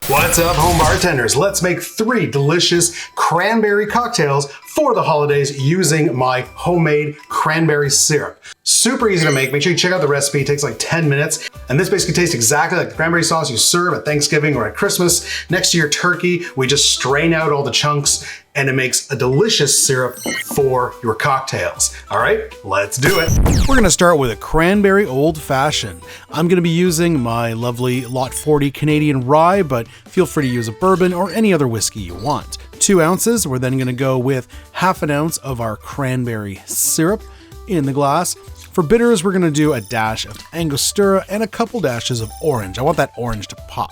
What's up, home bartenders? Let's make 3 delicious cranberry cocktails for the holidays using my homemade cranberry syrup. Super easy to make. Make sure you check out the recipe. It takes like 10 minutes. And this basically tastes exactly like the cranberry sauce you serve at Thanksgiving or at Christmas. Next to your turkey, we just strain out all the chunks and it makes a delicious syrup for your cocktails. All right, let's do it. We're gonna start with a Cranberry Old Fashioned. I'm gonna be using my lovely Lot 40 Canadian rye, but feel free to use a bourbon or any other whiskey you want. 2 ounces, we're then gonna go with ½ an ounce of our cranberry syrup in the glass. For bitters, we're gonna do a dash of Angostura and a couple dashes of orange. I want that orange to pop.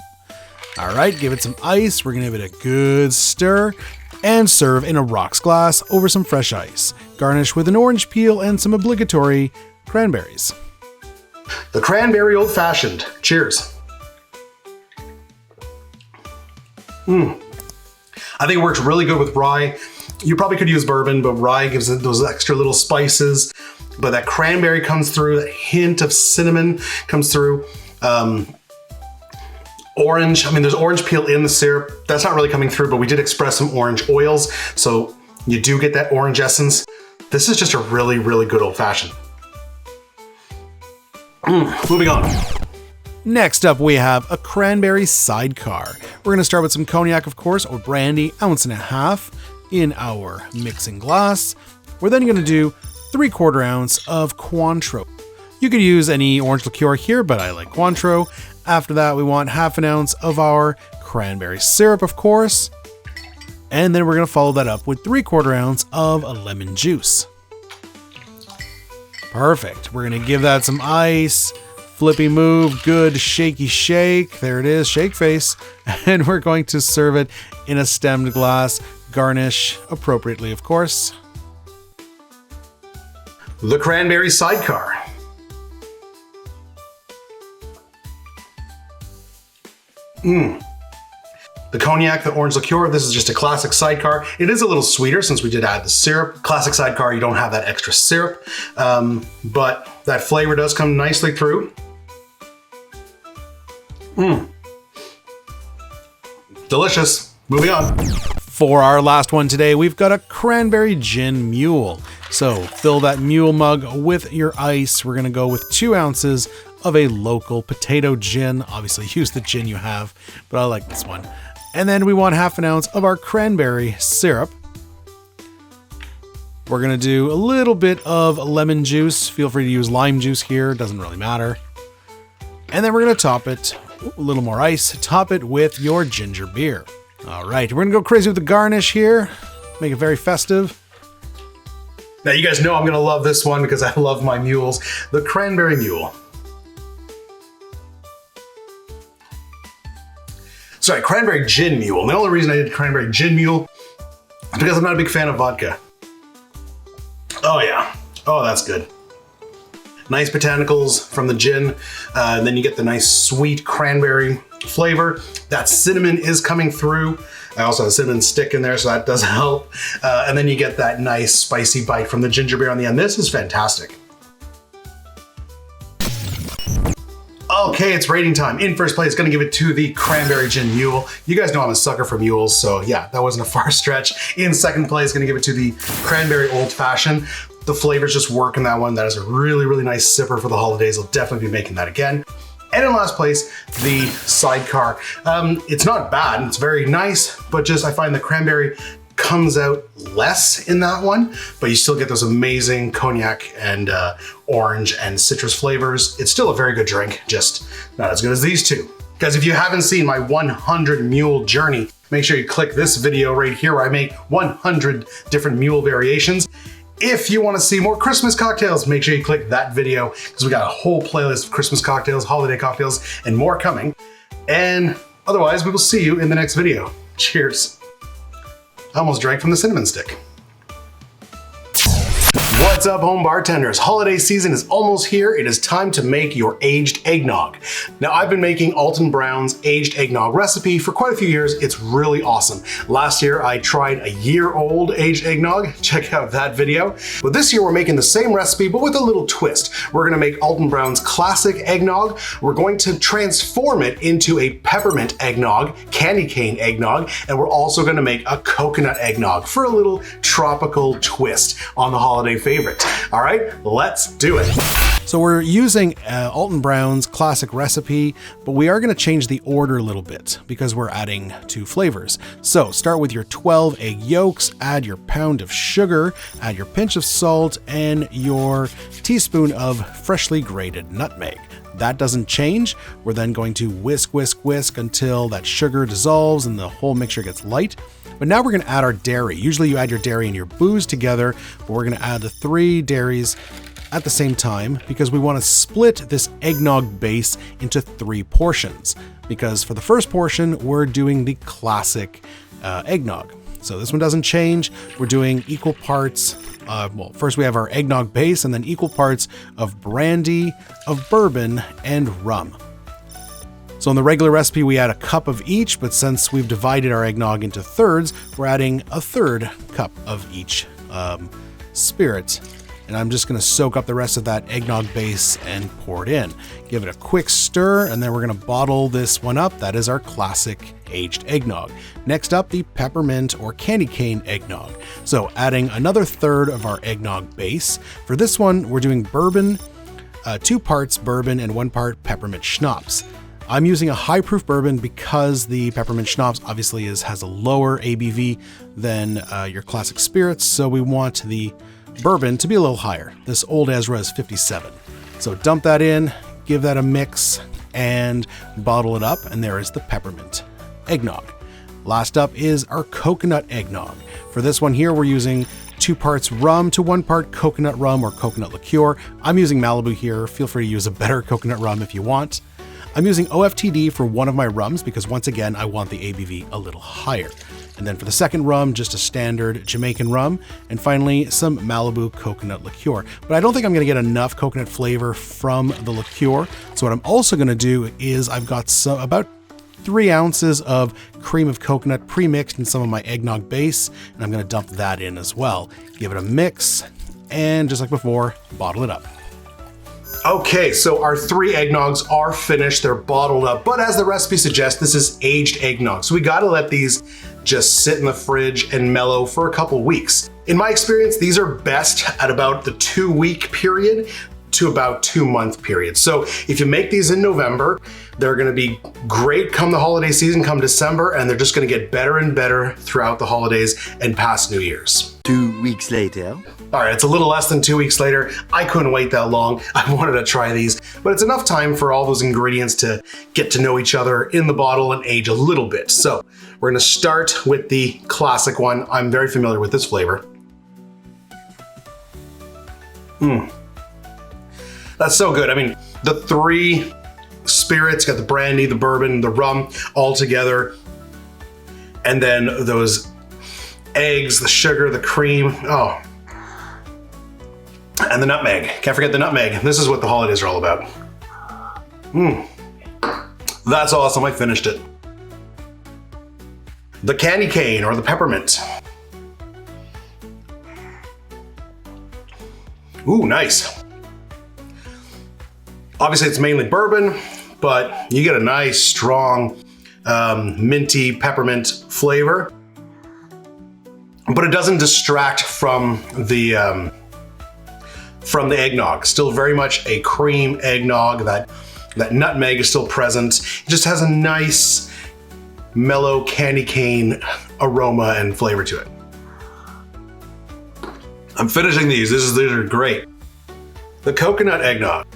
All right, give it some ice. We're gonna give it a good stir and serve in a rocks glass over some fresh ice. Garnish with an orange peel and some obligatory cranberries. The Cranberry Old Fashioned. Cheers. I think it works really good with rye. You probably could use bourbon, but rye gives it those extra little spices. But that cranberry comes through, that hint of cinnamon comes through. Orange, I mean, there's orange peel in the syrup. That's not really coming through, but we did express some orange oils, so you do get that orange essence. This is just a really, really good old fashioned. Moving on. Next up, we have a Cranberry Sidecar. We're gonna start with some cognac, of course, or brandy, 1.5 ounces in our mixing glass. We're then gonna do 3/4 ounce of Cointreau. You could use any orange liqueur here, but I like Cointreau. After that, we want ½ an ounce of our cranberry syrup, of course. And then we're gonna follow that up with 3/4 ounce of lemon juice. Perfect. We're gonna give that some ice, flippy move, good shaky shake. There it is, shake face. And we're going to serve it in a stemmed glass. Garnish appropriately, of course. The Cranberry Sidecar. The cognac, the orange liqueur, this is just a classic sidecar. It is a little sweeter since we did add the syrup. Classic sidecar, you don't have that extra syrup, but that flavor does come nicely through. Delicious. Moving on. For our last one today, we've got a Cranberry Gin Mule. So fill that mule mug with your ice. We're gonna go with 2 ounces of a local potato gin. Obviously use the gin you have, but I like this one. And then we want ½ an ounce of our cranberry syrup. We're gonna do a little bit of lemon juice. Feel free to use lime juice here, doesn't really matter. And then we're gonna top it, a little more ice, top it with your ginger beer. All right, we're gonna go crazy with the garnish here. Make it very festive. Now you guys know I'm gonna love this one because I love my mules. The Cranberry Mule. Sorry, Cranberry Gin Mule. And the only reason I did Cranberry Gin Mule is because I'm not a big fan of vodka. Oh yeah, oh that's good. Nice botanicals from the gin, and then you get the nice sweet cranberry flavor. That cinnamon is coming through. I also have a cinnamon stick in there, so that does help. And then you get that nice spicy bite from the ginger beer on the end. This is fantastic. Okay, it's rating time. In first place, gonna give it to the Cranberry Gin Mule. You guys know I'm a sucker for mules, so yeah, that wasn't a far stretch. In second place, gonna give it to the Cranberry Old Fashioned. The flavors just work in that one. That is a really, really nice sipper for the holidays. I'll definitely be making that again. And in last place, the Sidecar. It's not bad, it's very nice, but just I find the cranberry comes out less in that one, but you still get those amazing cognac and orange and citrus flavors. It's still a very good drink, just not as good as these two. Guys, if you haven't seen my 100 mule journey, make sure you click this video right here where I make 100 different mule variations. If you want to see more Christmas cocktails, make sure you click that video because we got a whole playlist of Christmas cocktails, holiday cocktails, and more coming. And otherwise, we will see you in the next video. Cheers. I almost drank from the cinnamon stick. What What's up, home bartenders? Holiday season is almost here. It is time to make your aged eggnog. Now, I've been making Alton Brown's aged eggnog recipe for quite a few years. It's really awesome. Last year, I tried a year-old aged eggnog. Check out that video. But this year, we're making the same recipe, but with a little twist. We're gonna make Alton Brown's classic eggnog. We're going to transform it into a peppermint eggnog, candy cane eggnog, and we're also gonna make a coconut eggnog for a little tropical twist on the holiday favorite. All right, let's do it. So we're using Alton Brown's classic recipe, but we are going to change the order a little bit because we're adding 2 flavors. So start with your 12 egg yolks, add your pound of sugar, add your pinch of salt, and your teaspoon of freshly grated nutmeg. That doesn't change. We're then going to whisk, whisk, whisk until that sugar dissolves and the whole mixture gets light. But now we're going to add our dairy. Usually you add your dairy and your booze together, but we're going to add the 3 dairies at the same time because we want to split this eggnog base into 3 portions. Because for the first portion, we're doing the classic eggnog. So this one doesn't change. We're doing equal parts. Well, first we have our eggnog base and then equal parts of brandy, of bourbon, and rum. So in the regular recipe, we add a cup of each, but since we've divided our eggnog into thirds, we're adding a 1/3 cup of each spirit. And I'm just gonna soak up the rest of that eggnog base and pour it in. Give it a quick stir, and then we're gonna bottle this one up. That is our classic aged eggnog. Next up, the peppermint or candy cane eggnog. So adding another 1/3 of our eggnog base. For this one, we're doing bourbon, 2 parts bourbon and 1 part peppermint schnapps. I'm using a high proof bourbon because the peppermint schnapps obviously has a lower ABV than your classic spirits, so we want the bourbon to be a little higher. This Old Ezra is 57. So dump that in, give that a mix, and bottle it up, and there is the peppermint eggnog. Last up is our coconut eggnog. For this one here, we're using 2 parts rum to 1 part coconut rum or coconut liqueur. I'm using Malibu here. Feel free to use a better coconut rum if you want. I'm using OFTD for one of my rums because once again, I want the ABV a little higher. And then for the second rum, just a standard Jamaican rum. And finally, some Malibu coconut liqueur. But I don't think I'm gonna get enough coconut flavor from the liqueur. So what I'm also gonna do is I've got about 3 ounces of cream of coconut pre-mixed in some of my eggnog base. And I'm gonna dump that in as well. Give it a mix, and just like before, bottle it up. Okay, so our 3 eggnogs are finished, they're bottled up, but as the recipe suggests, this is aged eggnog. So we gotta let these just sit in the fridge and mellow for a couple weeks. In my experience, these are best at about the 2-week period to about 2-month period. So if you make these in November, they're gonna be great come the holiday season, come December, and they're just gonna get better and better throughout the holidays and past New Year's. 2 weeks later. All right, it's a little less than 2 weeks later. I couldn't wait that long. I wanted to try these, but it's enough time for all those ingredients to get to know each other in the bottle and age a little bit. So we're gonna start with the classic one. I'm very familiar with this flavor. That's so good. I mean, the 3 spirits, got the brandy, the bourbon, the rum all together. And then those eggs, the sugar, the cream. Oh. And the nutmeg. Can't forget the nutmeg. This is what the holidays are all about. That's awesome. I finished it. The candy cane or the peppermint. Ooh, nice. Obviously it's mainly bourbon, but you get a nice, strong, minty peppermint flavor. But it doesn't distract from the eggnog. Still very much a cream eggnog. That nutmeg is still present. It just has a nice, mellow candy cane aroma and flavor to it. I'm finishing these. These are great. The coconut eggnog.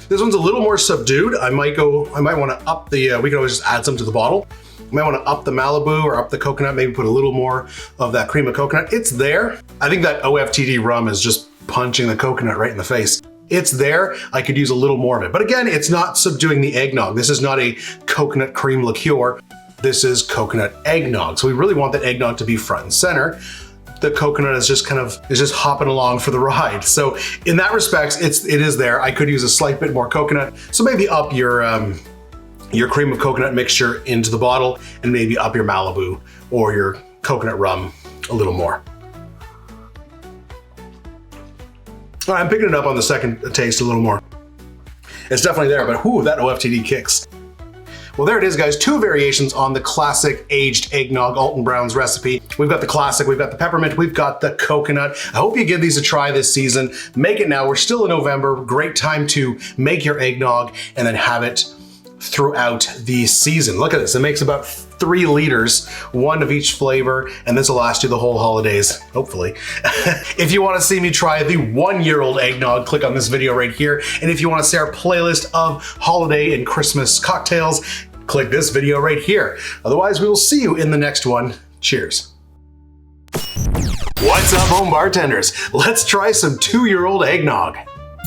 This one's a little more subdued. I might want to up the, we can always just add some to the bottle. You might want to up the Malibu or up the coconut, maybe put a little more of that cream of coconut. It's there. I think that OFTD rum is just punching the coconut right in the face. It's there. I could use a little more of it. But again, it's not subduing the eggnog. This is not a coconut cream liqueur. this is coconut eggnog. So we really want that eggnog to be front and center. The coconut is just hopping along for the ride. So in that respect, it is there. I could use a slight bit more coconut. So maybe up your cream of coconut mixture into the bottle and maybe up your Malibu or your coconut rum a little more. All right, I'm picking it up on the second taste a little more. It's definitely there, but whoo, that OFTD kicks. Well, there it is, guys. 2 variations on the classic aged eggnog Alton Brown's recipe. We've got the classic, we've got the peppermint, we've got the coconut. I hope you give these a try this season. Make it now. We're still in November. Great time to make your eggnog and then have it throughout the season. Look at this. It makes about 3 liters, 1 of each flavor, and this will last you the whole holidays, hopefully. If you want to see me try the 1-year-old eggnog, click on this video right here. And if you want to see our playlist of holiday and Christmas cocktails, click this video right here. Otherwise, we will see you in the next one. Cheers. What's up, home bartenders? Let's try some 2-year-old eggnog.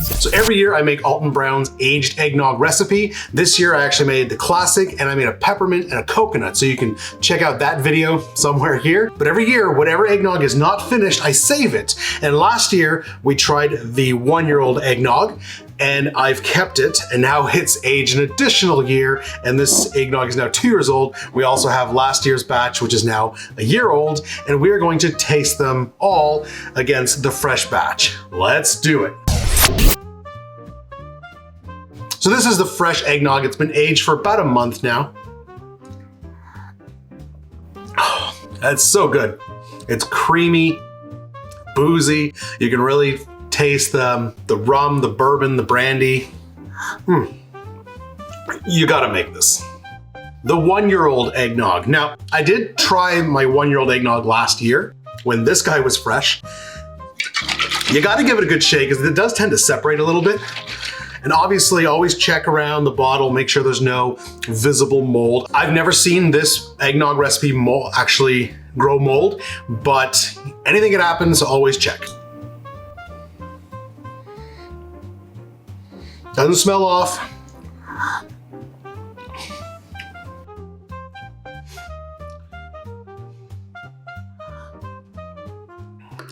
So every year I make Alton Brown's aged eggnog recipe. This year I actually made the classic and I made a peppermint and a coconut. So you can check out that video somewhere here. But every year, whatever eggnog is not finished, I save it. And last year we tried the 1-year-old eggnog and I've kept it, and now it's aged an additional year, and this eggnog is now 2 years old. We also have last year's batch, which is now a year old, and we are going to taste them all against the fresh batch. Let's do it. So this is the fresh eggnog. It's been aged for about a month now. Oh, that's so good. It's creamy, boozy. You can really taste the rum, the bourbon, the brandy. You gotta make this. The 1-year-old eggnog. Now, I did try my 1-year-old eggnog last year when this guy was fresh. You gotta give it a good shake because it does tend to separate a little bit. And obviously always check around the bottle, make sure there's no visible mold. I've never seen this eggnog recipe actually grow mold, but anything can happen, so always check. Doesn't smell off.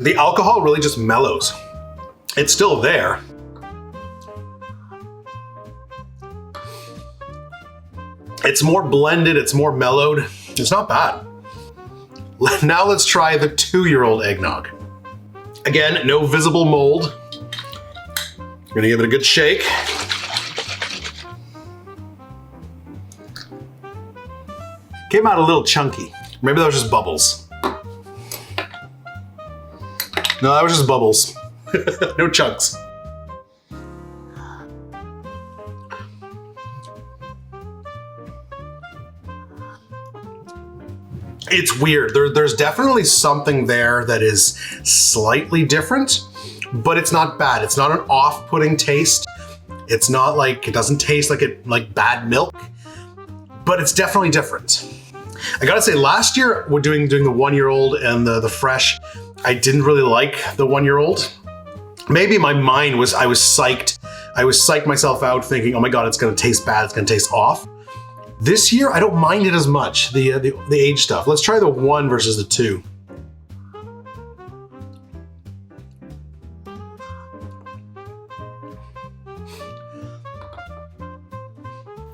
The alcohol really just mellows. It's still there. It's more blended, it's more mellowed. It's not bad. Now let's try the 2-year-old eggnog. Again, no visible mold. I'm gonna give it a good shake. Came out a little chunky. Maybe that was just bubbles. No, that was just bubbles. No chunks. It's weird. There's definitely something there that is slightly different, but it's not bad. It's not an off-putting taste. It's not like, it doesn't taste like bad milk, but it's definitely different. I gotta say, last year we're doing the 1-year-old and the fresh. I didn't really like the 1-year-old. Maybe my mind was, I was psyched. I was psyched myself out thinking, oh my God, it's gonna taste bad. It's gonna taste off. This year, I don't mind it as much, the age stuff. Let's try the 1 versus the 2.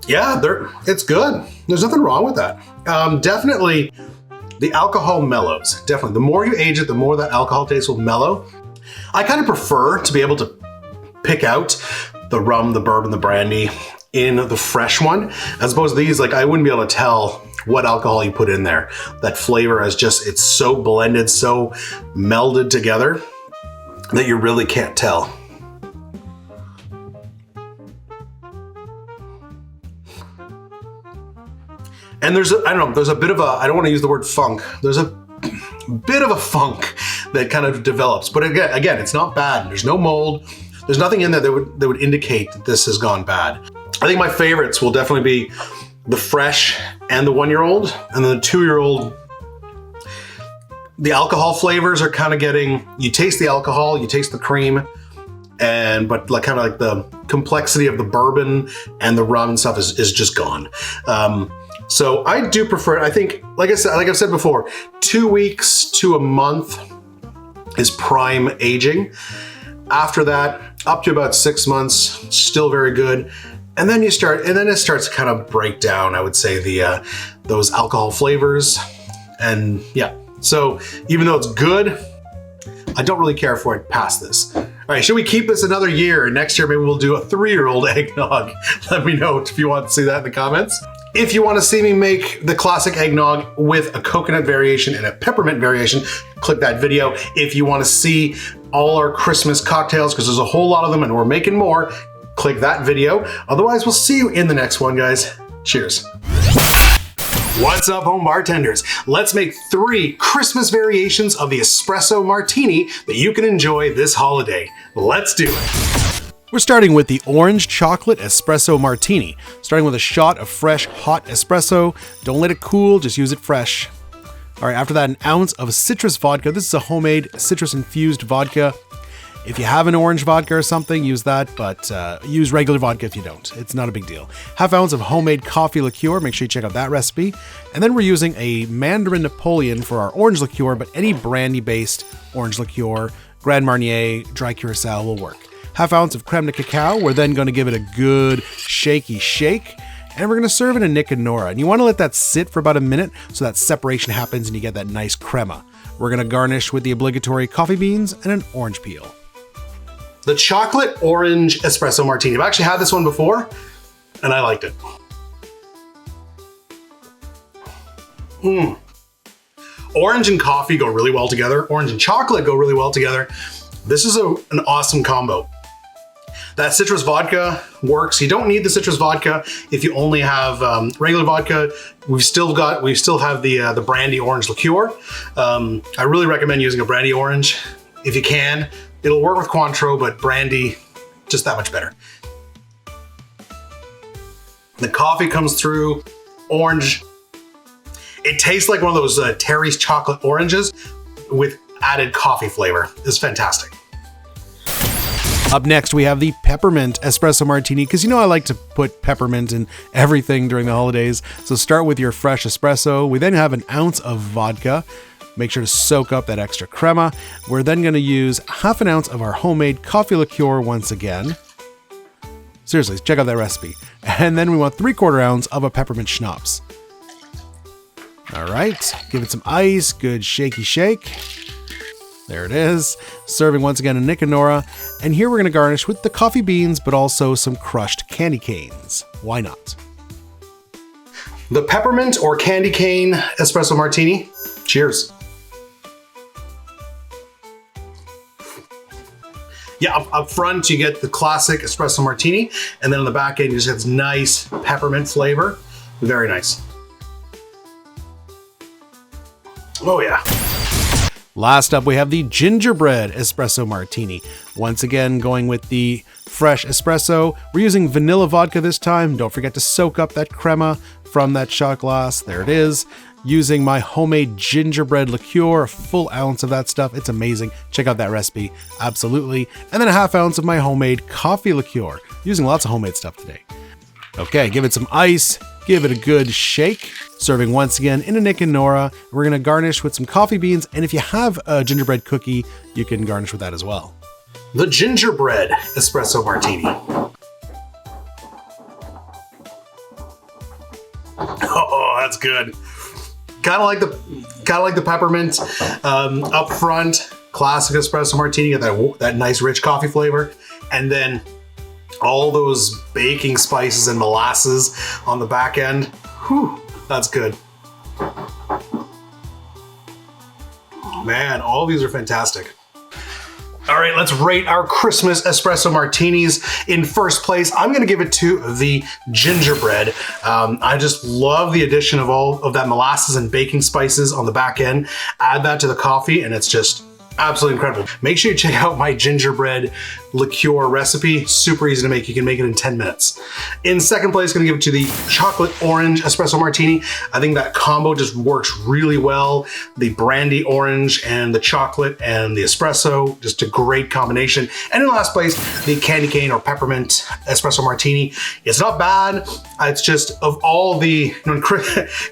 Yeah, it's good. There's nothing wrong with that. Definitely, the alcohol mellows. Definitely, the more you age it, the more that alcohol taste will mellow. I kind of prefer to be able to pick out the rum, the bourbon, the brandy in the fresh one, as opposed to these. Like, I wouldn't be able to tell what alcohol you put in there. That flavor is just, it's so blended, so melded together that you really can't tell. And there's a bit of a, I don't want to use the word funk. There's a bit of a funk that kind of develops. But again, it's not bad. There's no mold. There's nothing in there that would indicate that this has gone bad. I think my favorites will definitely be the fresh and the 1-year-old, and then the 2-year-old. The alcohol flavors are kind of getting, you taste the alcohol, you taste the cream, but like kind of like the complexity of the bourbon and the rum and stuff is just gone. So I do prefer, I think, like I've said before, 2 weeks to a month is prime aging. After that, up to about 6 months, still very good. And then it starts to kind of break down, I would say, those alcohol flavors. And yeah, so even though it's good, I don't really care for it past this. All right, should we keep this another year? Next year, maybe we'll do a 3-year-old eggnog. Let me know if you want to see that in the comments. If you want to see me make the classic eggnog with a coconut variation and a peppermint variation, click that video. If you want to see all our Christmas cocktails, because there's a whole lot of them and we're making more, click that video. Otherwise, we'll see you in the next one, guys. Cheers. What's up, home bartenders? Let's make 3 Christmas variations of the Espresso Martini that you can enjoy this holiday. Let's do it. We're starting with the orange chocolate espresso martini, starting with a shot of fresh hot espresso. Don't let it cool, just use it fresh. All right, after that, an ounce of citrus vodka. This is a homemade citrus infused vodka. If you have an orange vodka or something, use that, but use regular vodka if you don't. It's not a big deal. Half ounce of homemade coffee liqueur. Make sure you check out that recipe. And then we're using a Mandarin Napoleon for our orange liqueur, but any brandy-based orange liqueur, Grand Marnier, dry curacao will work. Half ounce of creme de cacao. We're then going to give it a good shaky shake. And we're going to serve in a Nick and Nora. And you want to let that sit for about a minute so that separation happens and you get that nice crema. We're going to garnish with the obligatory coffee beans and an orange peel. The chocolate orange espresso martini. I've actually had this one before and I liked it. Orange and coffee go really well together. Orange and chocolate go really well together. This is an awesome combo. That citrus vodka works. You don't need the citrus vodka if you only have regular vodka. We still have the brandy orange liqueur. I really recommend using a brandy orange if you can. It'll work with Cointreau, but brandy, just that much better. The coffee comes through, orange. It tastes like one of those Terry's chocolate oranges with added coffee flavor. It's fantastic. Up next, we have the peppermint espresso martini, because you know I like to put peppermint in everything during the holidays. So start with your fresh espresso. We then have an ounce of vodka. Make sure to soak up that extra crema. We're then going to use half an ounce of our homemade coffee liqueur once again. Seriously, check out that recipe. And then we want 3/4 ounce of a peppermint schnapps. All right, give it some ice, good shaky shake. There it is. Serving once again a Nick and Nora. And here we're going to garnish with the coffee beans, but also some crushed candy canes. Why not? The peppermint or candy cane espresso martini. Cheers. Yeah, up front you get the classic espresso martini, and then on the back end you just get this nice peppermint flavor. Very nice. Oh yeah. Last up, we have the gingerbread espresso martini. Once again, going with the fresh espresso. We're using vanilla vodka this time. Don't forget to soak up that crema from that shot glass. There it is. Using my homemade gingerbread liqueur, a full ounce of that stuff. It's amazing. Check out that recipe. Absolutely. And then a half ounce of my homemade coffee liqueur. Using lots of homemade stuff today. Okay, give it some ice. Give it a good shake. Serving once again in a Nick and Nora. We're going to garnish with some coffee beans. And if you have a gingerbread cookie, you can garnish with that as well. The gingerbread espresso martini. Oh, that's good. Kind of like the peppermint up front. Classic espresso martini. You got that nice rich coffee flavor, and then all those baking spices and molasses on the back end. Whew, that's good. Man, all these are fantastic. All right, let's rate our Christmas espresso martinis. In first place, I'm gonna give it to the gingerbread. I just love the addition of all of that molasses and baking spices on the back end. Add that to the coffee and it's just Absolutely incredible. Make sure you check out my gingerbread liqueur recipe. Super easy to make. You can make it in 10 minutes. In second place, gonna give it to the chocolate orange espresso martini. I think that combo just works really well. The brandy orange and the chocolate and the espresso, just a great combination. And in last place, the candy cane or peppermint espresso martini. It's not bad. It's just of all the,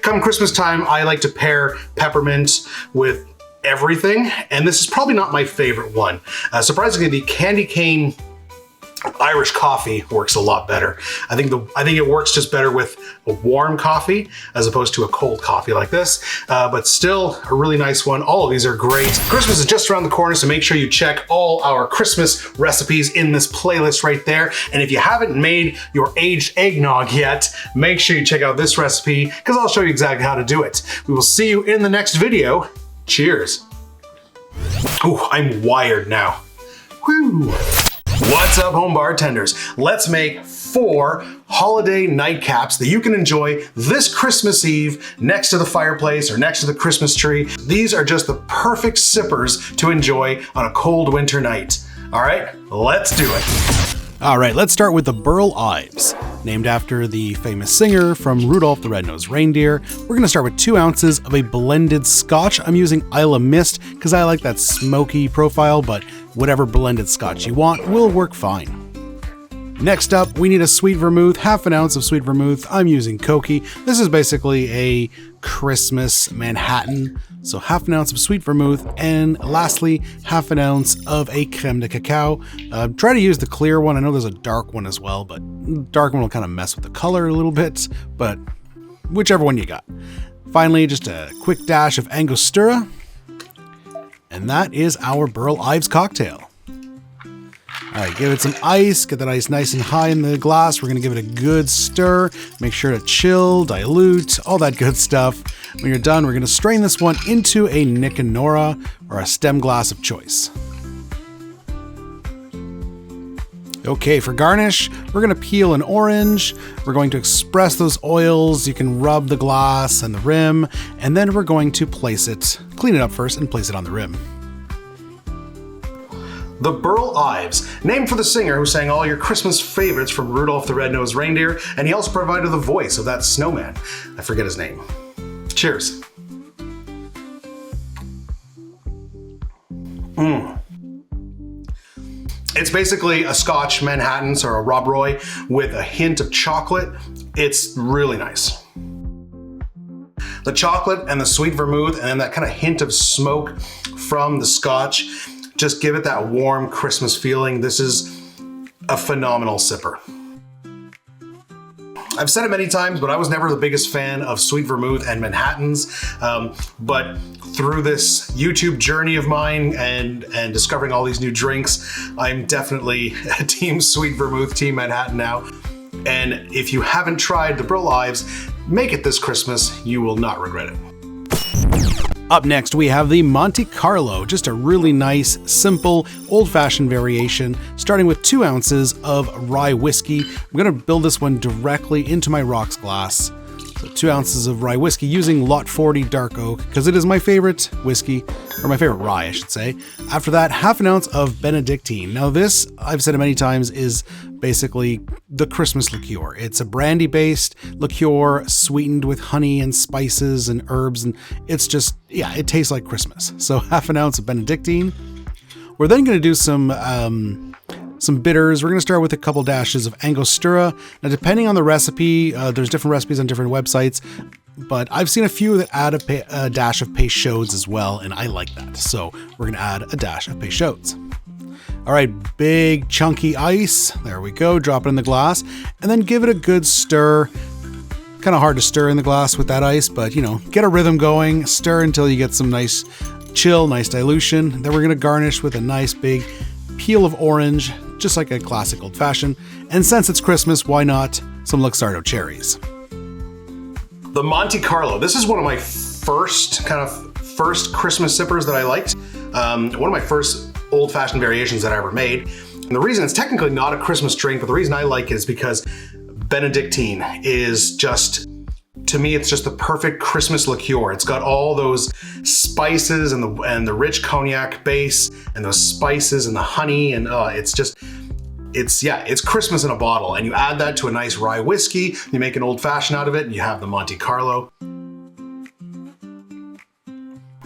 come Christmas time, I like to pair peppermint with everything, and this is probably not my favorite one. Surprisingly, the candy cane Irish coffee works a lot better. I think it works just better with a warm coffee as opposed to a cold coffee like this, but still a really nice one. All of these are great. Christmas is just around the corner, so make sure you check all our Christmas recipes in this playlist right there. And if you haven't made your aged eggnog yet, make sure you check out this recipe because I'll show you exactly how to do it. We will see you in the next video. Cheers. Ooh, I'm wired now. Woo. What's up, home bartenders? Let's make 4 holiday nightcaps that you can enjoy this Christmas Eve next to the fireplace or next to the Christmas tree. These are just the perfect sippers to enjoy on a cold winter night. All right, let's do it. All right, let's start with the Burl Ives. Named after the famous singer from Rudolph the Red-Nosed Reindeer, we're gonna start with 2 ounces of a blended scotch. I'm using Isla Mist because I like that smoky profile, but whatever blended scotch you want will work fine. Next up, we need a sweet vermouth, half an ounce of sweet vermouth. I'm using Koki. This is basically a Christmas Manhattan. So half an ounce of sweet vermouth, and lastly, half an ounce of a creme de cacao. Try to use the clear one. I know there's a dark one as well, but dark one will kind of mess with the color a little bit, but whichever one you got. Finally, just a quick dash of Angostura, and that is our Burl Ives cocktail. All right, give it some ice, get that ice nice and high in the glass. We're gonna give it a good stir. Make sure to chill, dilute, all that good stuff. When you're done, we're gonna strain this one into a Nick and Nora or a stem glass of choice. Okay, for garnish, we're gonna peel an orange. We're going to express those oils. You can rub the glass and the rim, and then we're going to place it, clean it up first and place it on the rim. The Burl Ives, named for the singer who sang all your Christmas favorites from Rudolph the Red-Nosed Reindeer, and he also provided the voice of that snowman. I forget his name. Cheers. It's basically a Scotch Manhattan, or a Rob Roy, with a hint of chocolate. It's really nice. The chocolate and the sweet vermouth, and then that kind of hint of smoke from the Scotch, just give it that warm Christmas feeling. This is a phenomenal sipper. I've said it many times, but I was never the biggest fan of sweet vermouth and Manhattans. But through this YouTube journey of mine and discovering all these new drinks, I'm definitely a team sweet vermouth, team Manhattan now. And if you haven't tried the Burl Ives, make it this Christmas. You will not regret it. Up next, we have the Monte Carlo, just a really nice, simple, old-fashioned variation, starting with 2 ounces of rye whiskey. I'm gonna build this one directly into my rocks glass. So 2 ounces of rye whiskey using Lot 40 Dark Oak, because it is my favorite whiskey, or my favorite rye, I should say. After that, half an ounce of Benedictine. Now this, I've said it many times, is basically the Christmas liqueur. It's a brandy-based liqueur sweetened with honey and spices and herbs, and it's just, yeah, it tastes like Christmas. So half an ounce of Benedictine. We're then gonna do some bitters. We're going to start with a couple dashes of Angostura. Now, depending on the recipe, there's different recipes on different websites, but I've seen a few that add a dash of Peychaud's as well, and I like that. So we're going to add a dash of Peychaud's. All right, big chunky ice. There we go. Drop it in the glass, and then give it a good stir. Kind of hard to stir in the glass with that ice, but you know, get a rhythm going. Stir until you get some nice chill, nice dilution. Then we're going to garnish with a nice big peel of orange, just like a classic old fashioned. And since it's Christmas, why not some Luxardo cherries? The Monte Carlo. This is one of my first Christmas sippers that I liked. One of my first old fashioned variations that I ever made. And the reason it's technically not a Christmas drink, but the reason I like it is because Benedictine is just to me, it's just the perfect Christmas liqueur. It's got all those spices and the rich cognac base and those spices and the honey, and it's Christmas in a bottle. And you add that to a nice rye whiskey, you make an old fashioned out of it, and you have the Monte Carlo.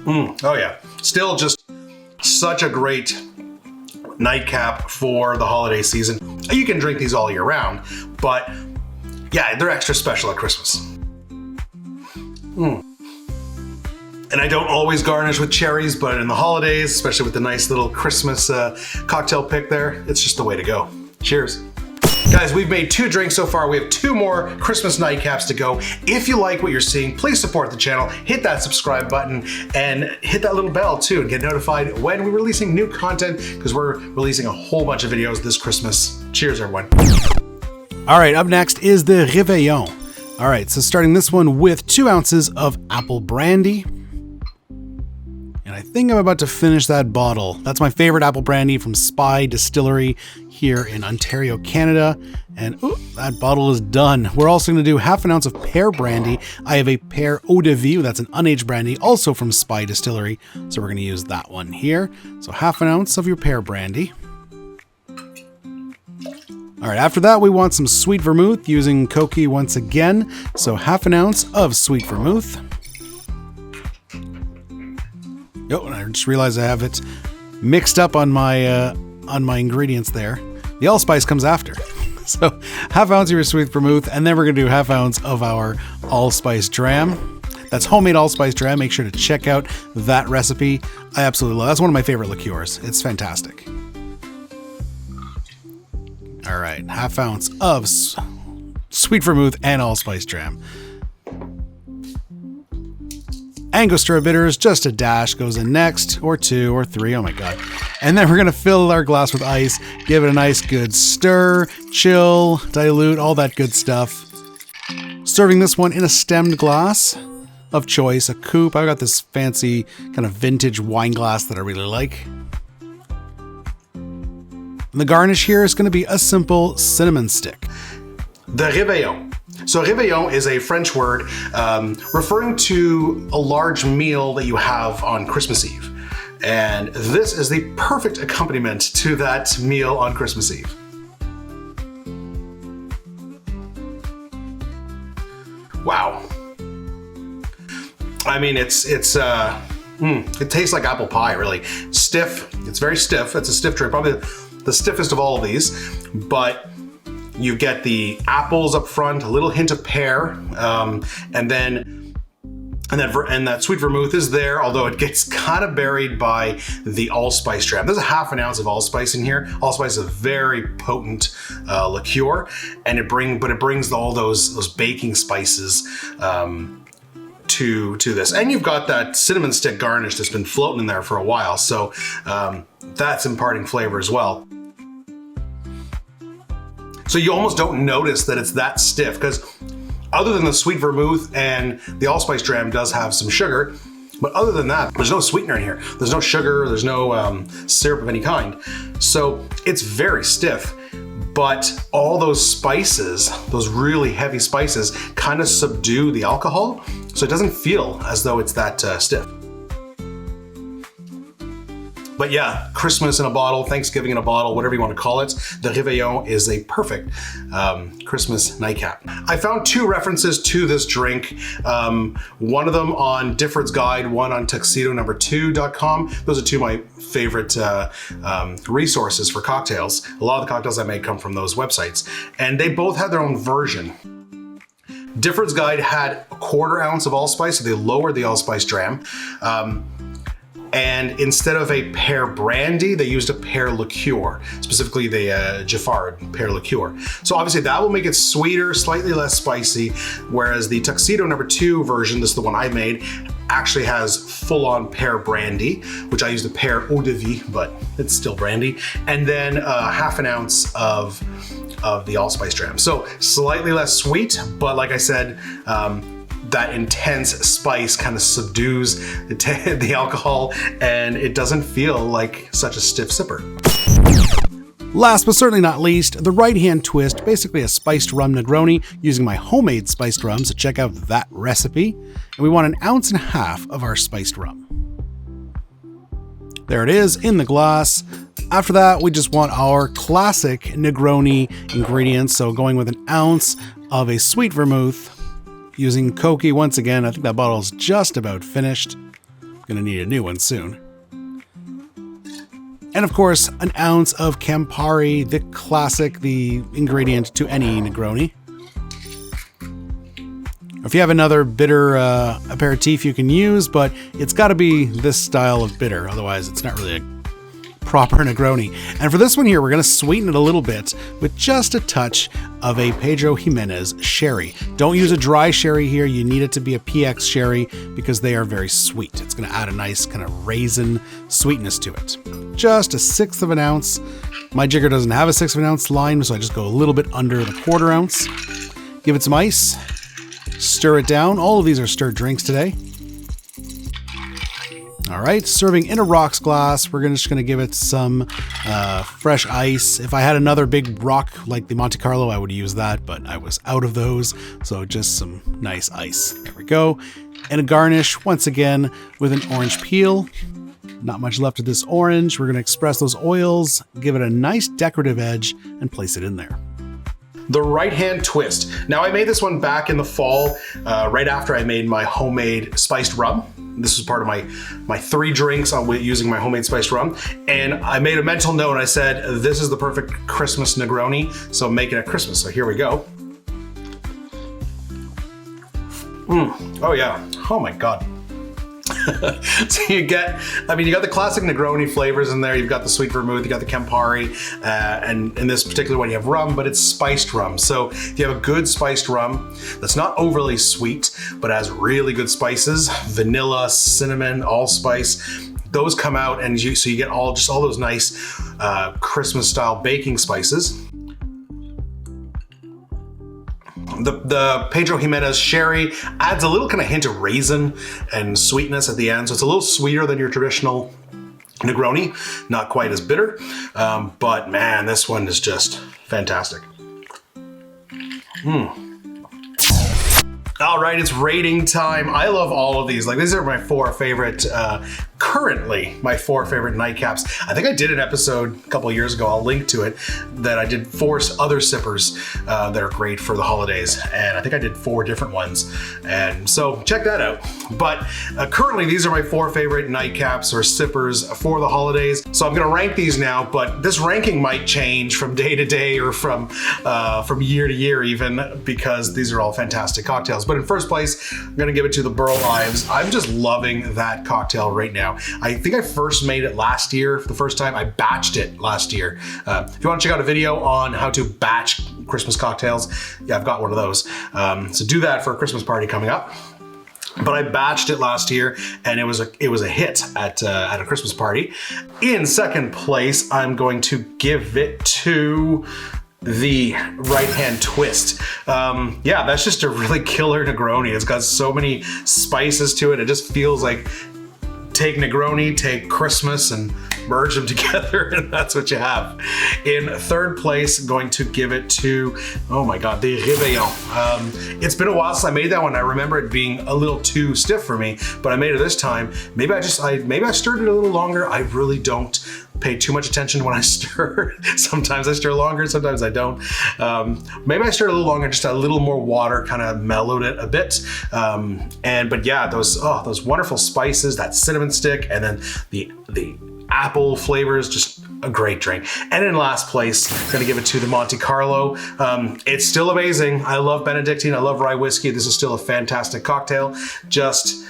Oh yeah, still just such a great nightcap for the holiday season. You can drink these all year round, but yeah, they're extra special at Christmas. And I don't always garnish with cherries, but in the holidays, especially with the nice little Christmas cocktail pick there, it's just the way to go. Cheers. Guys, we've made 2 drinks so far. We have 2 more Christmas nightcaps to go. If you like what you're seeing, please support the channel, hit that subscribe button, and hit that little bell too, and get notified when we're releasing new content, because we're releasing a whole bunch of videos this Christmas. Cheers, everyone. All right, up next is the Reveillon. All right, so starting this one with 2 ounces of apple brandy. And I think I'm about to finish that bottle. That's my favorite apple brandy from Spy Distillery here in Ontario, Canada. And ooh, that bottle is done. We're also going to do half an ounce of pear brandy. I have a pear eau de vie, that's an unaged brandy, also from Spy Distillery. So we're going to use that one here. So half an ounce of your pear brandy. All right, after that, we want some sweet vermouth using Koki once again. So half an ounce of sweet vermouth. Oh, and I just realized I have it mixed up on my ingredients there. The allspice comes after. So half ounce of your sweet vermouth, and then we're gonna do half ounce of our allspice dram. That's homemade allspice dram. Make sure to check out that recipe. I absolutely love it. That's one of my favorite liqueurs. It's fantastic. All right, half ounce of sweet vermouth and allspice dram. Angostura bitters, just a dash goes in next, or 2 or 3, oh my god. And then we're gonna fill our glass with ice, give it a nice good stir, chill, dilute, all that good stuff. Serving this one in a stemmed glass of choice, a coupe. I've got this fancy kind of vintage wine glass that I really like. And the garnish here is gonna be a simple cinnamon stick. The Reveillon. So Reveillon is a French word referring to a large meal that you have on Christmas Eve. And this is the perfect accompaniment to that meal on Christmas Eve. Wow. I mean, it tastes like apple pie, really. Stiff, it's very stiff. It's a stiff drink, probably the stiffest of all of these, but you get the apples up front, a little hint of pear, and that sweet vermouth is there, although it gets kind of buried by the allspice dram. There's a half an ounce of allspice in here. Allspice is a very potent liqueur, and it brings all those baking spices to this. And you've got that cinnamon stick garnish that's been floating in there for a while, so that's imparting flavor as well. So you almost don't notice that it's that stiff, because other than the sweet vermouth and the allspice dram does have some sugar, but other than that, there's no sweetener in here. There's no sugar, there's no syrup of any kind. So it's very stiff, but all those spices, those really heavy spices, kind of subdue the alcohol, so it doesn't feel as though it's that stiff. But yeah, Christmas in a bottle, Thanksgiving in a bottle, whatever you want to call it, the Reveillon is a perfect Christmas nightcap. I found 2 references to this drink, one of them on Difford's Guide, one on tuxedo2.com. Those are 2 of my favorite resources for cocktails. A lot of the cocktails I make come from those websites, and they both had their own version. Difford's Guide had a 1/4 ounce of allspice, so they lowered the allspice dram. And instead of a pear brandy, they used a pear liqueur, specifically the Giffard pear liqueur. So obviously that will make it sweeter, slightly less spicy, whereas the Tuxedo #2 version, this is the one I made, actually has full-on pear brandy, which I use the pear eau de vie, but it's still brandy, and then half an ounce of the allspice dram. So slightly less sweet, but like I said, that intense spice kind of subdues the alcohol, and it doesn't feel like such a stiff sipper. Last but certainly not least, the right-hand twist, basically a spiced rum Negroni using my homemade spiced rum, so check out that recipe. And we want 1.5 ounces of our spiced rum. There it is in the glass. After that, we just want our classic Negroni ingredients, so going with 1 ounce of a sweet vermouth, using Koki once again. I think that bottle's just about finished. Gonna need a new one soon. And of course, 1 ounce of Campari, the classic, the ingredient to any Negroni. If you have another bitter aperitif you can use, but it's got to be this style of bitter, otherwise it's not really a proper Negroni. And for this one here, we're going to sweeten it a little bit with just a touch of a Pedro Ximénez sherry. Don't use a dry sherry here. You need it to be a PX sherry because they are very sweet. It's going to add a nice kind of raisin sweetness to it. Just 1/6 of an ounce. My jigger doesn't have a 1/6 of an ounce line, so I just go a little bit under the 1/4 ounce. Give it some ice. Stir it down. All of these are stirred drinks today. All right, serving in a rocks glass. We're just gonna give it some fresh ice. If I had another big rock like the Monte Carlo, I would use that, but I was out of those, so just some nice ice. There we go. And a garnish, once again, with an orange peel. Not much left of this orange. We're gonna express those oils, give it a nice decorative edge, and place it in there. The right-hand twist. Now I made this one back in the fall, right after I made my homemade spiced rum. This was part of my 3 drinks using my homemade spiced rum. And I made a mental note. I said, this is the perfect Christmas Negroni, so make it at Christmas. So here we go. Oh yeah, oh my God. So you got the classic Negroni flavors in there. You've got the sweet vermouth, you got the Campari, and in this particular one you have rum, but it's spiced rum. So if you have a good spiced rum that's not overly sweet, but has really good spices, vanilla, cinnamon, allspice, those come out, and so you get all those nice Christmas style baking spices. The Pedro Ximénez sherry adds a little kind of hint of raisin and sweetness at the end, so it's a little sweeter than your traditional Negroni, not quite as bitter, but man, this one is just fantastic. All right, it's rating time. I love all of these. Like, these are my 4 favorite, currently my 4 favorite nightcaps. I think I did an episode a couple of years ago, I'll link to it, that I did 4 other sippers that are great for the holidays. And I think I did 4 different ones. And so check that out. But currently these are my 4 favorite nightcaps or sippers for the holidays. So I'm gonna rank these now, but this ranking might change from day to day or from year to year even, because these are all fantastic cocktails. But in first place, I'm gonna give it to the Burl Ives. I'm just loving that cocktail right now. I think I first made it last year for the first time. I batched it last year. If you wanna check out a video on how to batch Christmas cocktails, yeah, I've got one of those. So do that for a Christmas party coming up. But I batched it last year, and it was a hit at a Christmas party. In second place, I'm going to give it to the right-hand twist. Yeah, that's just a really killer Negroni. It's got so many spices to it. It just feels like take Negroni, take Christmas, and merge them together, and that's what you have. In third place, going to give it to, oh my God, the Reveillon. It's been a while since I made that one. I remember it being a little too stiff for me, but I made it this time. Maybe I stirred it a little longer. I really don't pay too much attention when I stir. Sometimes I stir longer, sometimes I don't. Maybe I stirred a little longer, just a little more water, kind of mellowed it a bit. But yeah, those wonderful spices, that cinnamon stick, and then the apple flavors, just a great drink. And in last place, gonna give it to the Monte Carlo. It's still amazing. I love Benedictine, I love rye whiskey. This is still a fantastic cocktail. Just,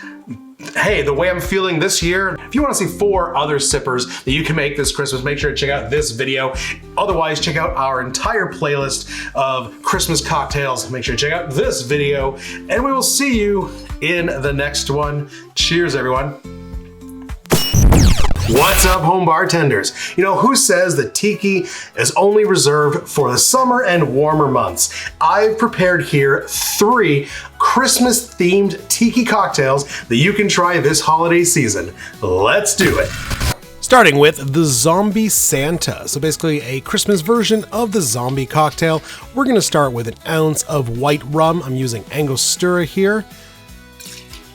hey, the way I'm feeling this year, if you want to see 4 other sippers that you can make this Christmas, make sure to check out this video. Otherwise, check out our entire playlist of Christmas cocktails. Make sure to check out this video, and we will see you in the next one. Cheers, everyone. What's up, home bartenders? You know, who says that tiki is only reserved for the summer and warmer months? I've prepared here 3 Christmas-themed tiki cocktails that you can try this holiday season. Let's do it. Starting with the Zombie Santa. So basically a Christmas version of the zombie cocktail. We're going to start with an ounce of white rum. I'm using Angostura here.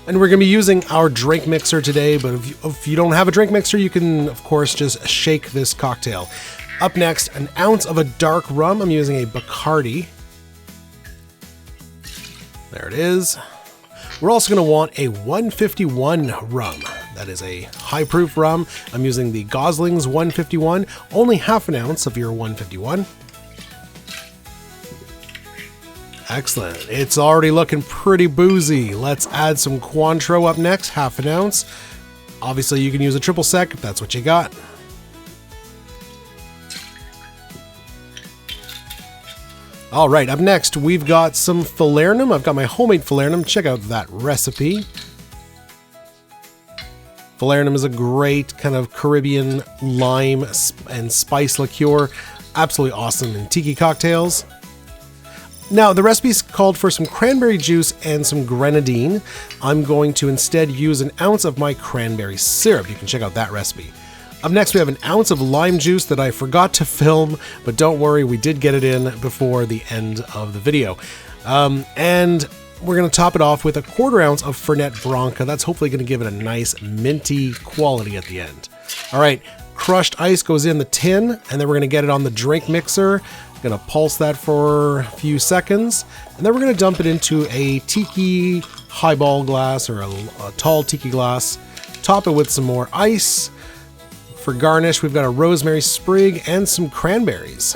And we're going to be using our drink mixer today, but if you don't have a drink mixer, you can, of course, just shake this cocktail. Up next, an ounce of a dark rum. I'm using a Bacardi. There it is. We're also going to want a 151 rum. That is a high-proof rum. I'm using the Gosling's 151, only half an ounce of your 151. Excellent. It's already looking pretty boozy. Let's add some Cointreau up next, half an ounce. Obviously, you can use a triple sec if that's what you got. All right, up next, we've got some falernum. I've got my homemade falernum. Check out that recipe. Falernum is a great kind of Caribbean lime and spice liqueur. Absolutely awesome in tiki cocktails. Now, the recipe's called for some cranberry juice and some grenadine. I'm going to instead use an ounce of my cranberry syrup. You can check out that recipe. Up next, we have an ounce of lime juice that I forgot to film, but don't worry, we did get it in before the end of the video. And we're going to top it off with a 1/4 ounce of Fernet Branca. That's hopefully going to give it a nice minty quality at the end. All right, crushed ice goes in the tin, and then we're going to get it on the drink mixer. Going to pulse that for a few seconds, and then we're going to dump it into a tiki highball glass or a tall tiki glass. Top it with some more ice. For garnish, we've got a rosemary sprig and some cranberries.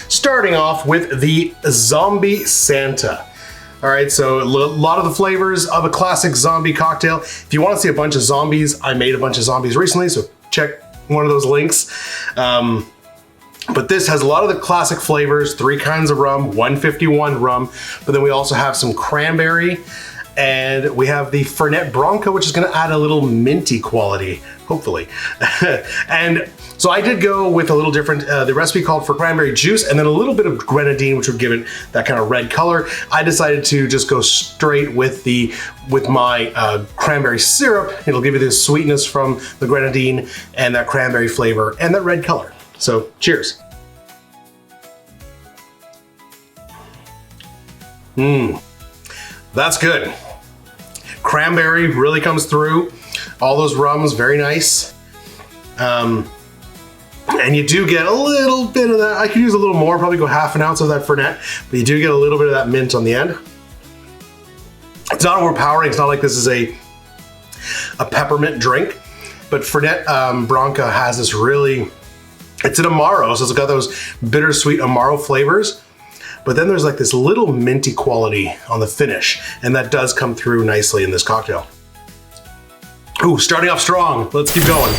Starting off with the Zombie Santa. All right, so a lot of the flavors of a classic zombie cocktail. If you want to see a bunch of zombies, I made a bunch of zombies recently, so check one of those links. But this has a lot of the classic flavors, 3 kinds of rum, 151 rum, but then we also have some cranberry, and we have the Fernet Branca, which is going to add a little minty quality, hopefully. And so I did go with a little different, the recipe called for cranberry juice and then a little bit of grenadine, which would give it that kind of red color. I decided to just go straight with my cranberry syrup. It'll give you this sweetness from the grenadine and that cranberry flavor and that red color. So cheers. That's good. Cranberry really comes through. All those rums, very nice. And you do get a little bit of that. I could use a little more, probably go half an ounce of that Fernet, but you do get a little bit of that mint on the end. It's not overpowering. It's not like this is a peppermint drink, but Fernet Branca has this really, it's an Amaro, so it's got those bittersweet Amaro flavors. But then there's like this little minty quality on the finish, and that does come through nicely in this cocktail. Ooh, starting off strong. Let's keep going.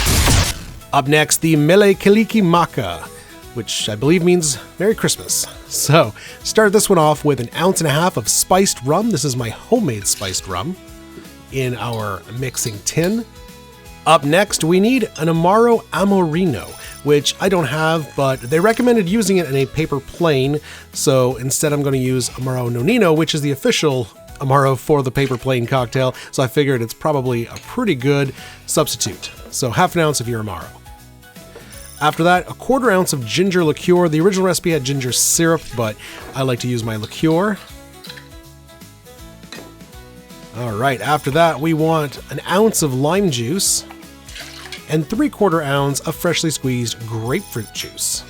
Up next, the Mele Kalikimaka, which I believe means Merry Christmas. So, start this one off with 1.5 ounces of spiced rum. This is my homemade spiced rum in our mixing tin. Up next, we need an Amaro Amorino, which I don't have, but they recommended using it in a paper plane. So instead, I'm going to use Amaro Nonino, which is the official Amaro for the paper plane cocktail. So I figured it's probably a pretty good substitute. So half an ounce of your Amaro. After that, a 1/4 ounce of ginger liqueur. The original recipe had ginger syrup, but I like to use my liqueur. All right, after that, we want 1 ounce of lime juice and 3/4 ounce of freshly squeezed grapefruit juice.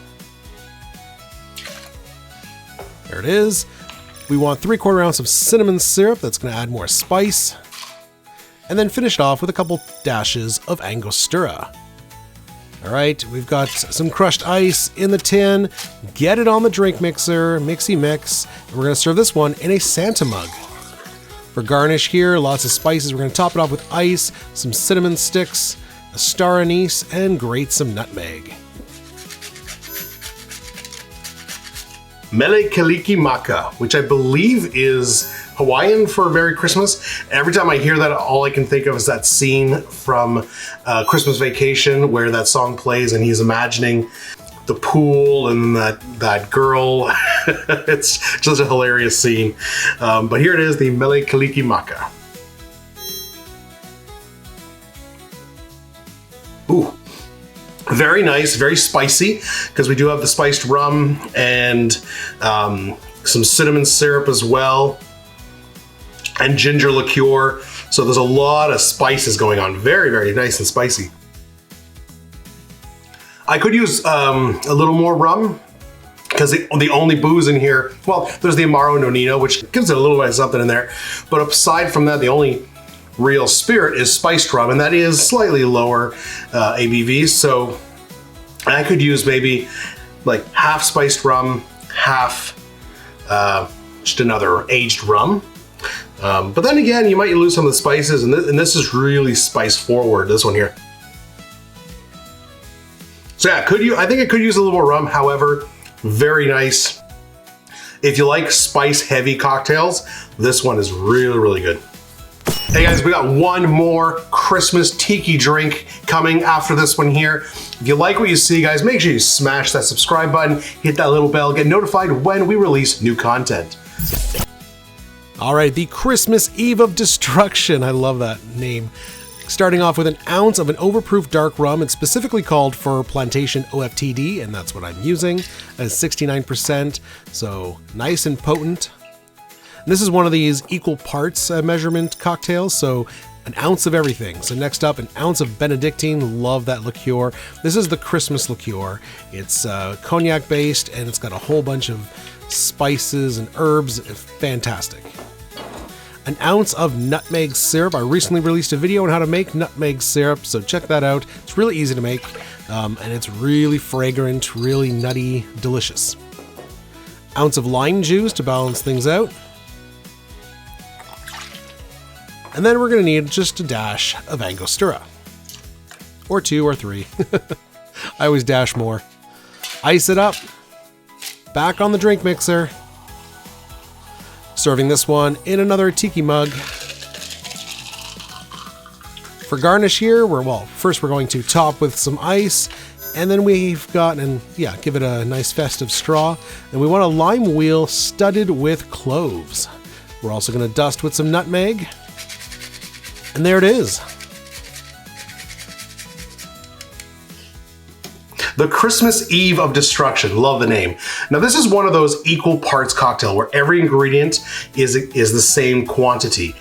There it is. We want 3/4 ounce of cinnamon syrup. That's going to add more spice. And then finish it off with a couple dashes of Angostura. All right, we've got some crushed ice in the tin. Get it on the drink mixer, mixy mix. And we're going to serve this one in a Santa mug. For garnish here, lots of spices. We're going to top it off with ice, some cinnamon sticks, a star anise, and grate some nutmeg. Mele Kalikimaka, which I believe is Hawaiian for Merry Christmas. Every time I hear that, all I can think of is that scene from Christmas Vacation where that song plays and he's imagining the pool and that girl. It's just a hilarious scene. But here it is, the Mele Kalikimaka. Ooh. Very nice, very spicy, because we do have the spiced rum and some cinnamon syrup as well, and ginger liqueur. So there's a lot of spices going on. Very, very nice and spicy. I could use a little more rum, because the only booze in here, well, there's the Amaro Nonino, which gives it a little bit of something in there. But aside from that, the only real spirit is spiced rum, and that is slightly lower ABV. So I could use maybe like half spiced rum, half just another aged rum. But then again, you might lose some of the spices, and this is really spice forward, this one here. So yeah, I think I could use a little more rum, however, very nice. If you like spice heavy cocktails, this one is really, really good. Hey guys, we got one more Christmas tiki drink coming after this one here. If you like what you see, guys, make sure you smash that subscribe button, hit that little bell, get notified when we release new content. All right, the Christmas Eve of Destruction. I love that name. Starting off with an ounce of an overproof dark rum. It's specifically called for Plantation OFTD, and that's what I'm using, as 69%, so nice and potent. And this is one of these equal parts measurement cocktails, so an ounce of everything. So next up, an ounce of Benedictine. Love that liqueur. This is the Christmas liqueur. It's cognac based, and it's got a whole bunch of spices and herbs. Fantastic. An ounce of nutmeg syrup. I recently released a video on how to make nutmeg syrup, so check that out. It's really easy to make, and it's really fragrant, really nutty, delicious. Ounce of lime juice to balance things out. And then we're gonna need just a dash of Angostura. Or 2 or 3. I always dash more. Ice it up. Back on the drink mixer. Serving this one in another tiki mug. For garnish here, first we're going to top with some ice, and then we've got, give it a nice festive straw. And we want a lime wheel studded with cloves. We're also gonna dust with some nutmeg. And there it is. The Christmas Eve of Destruction. Love the name. Now this is one of those equal parts cocktail where every ingredient is the same quantity.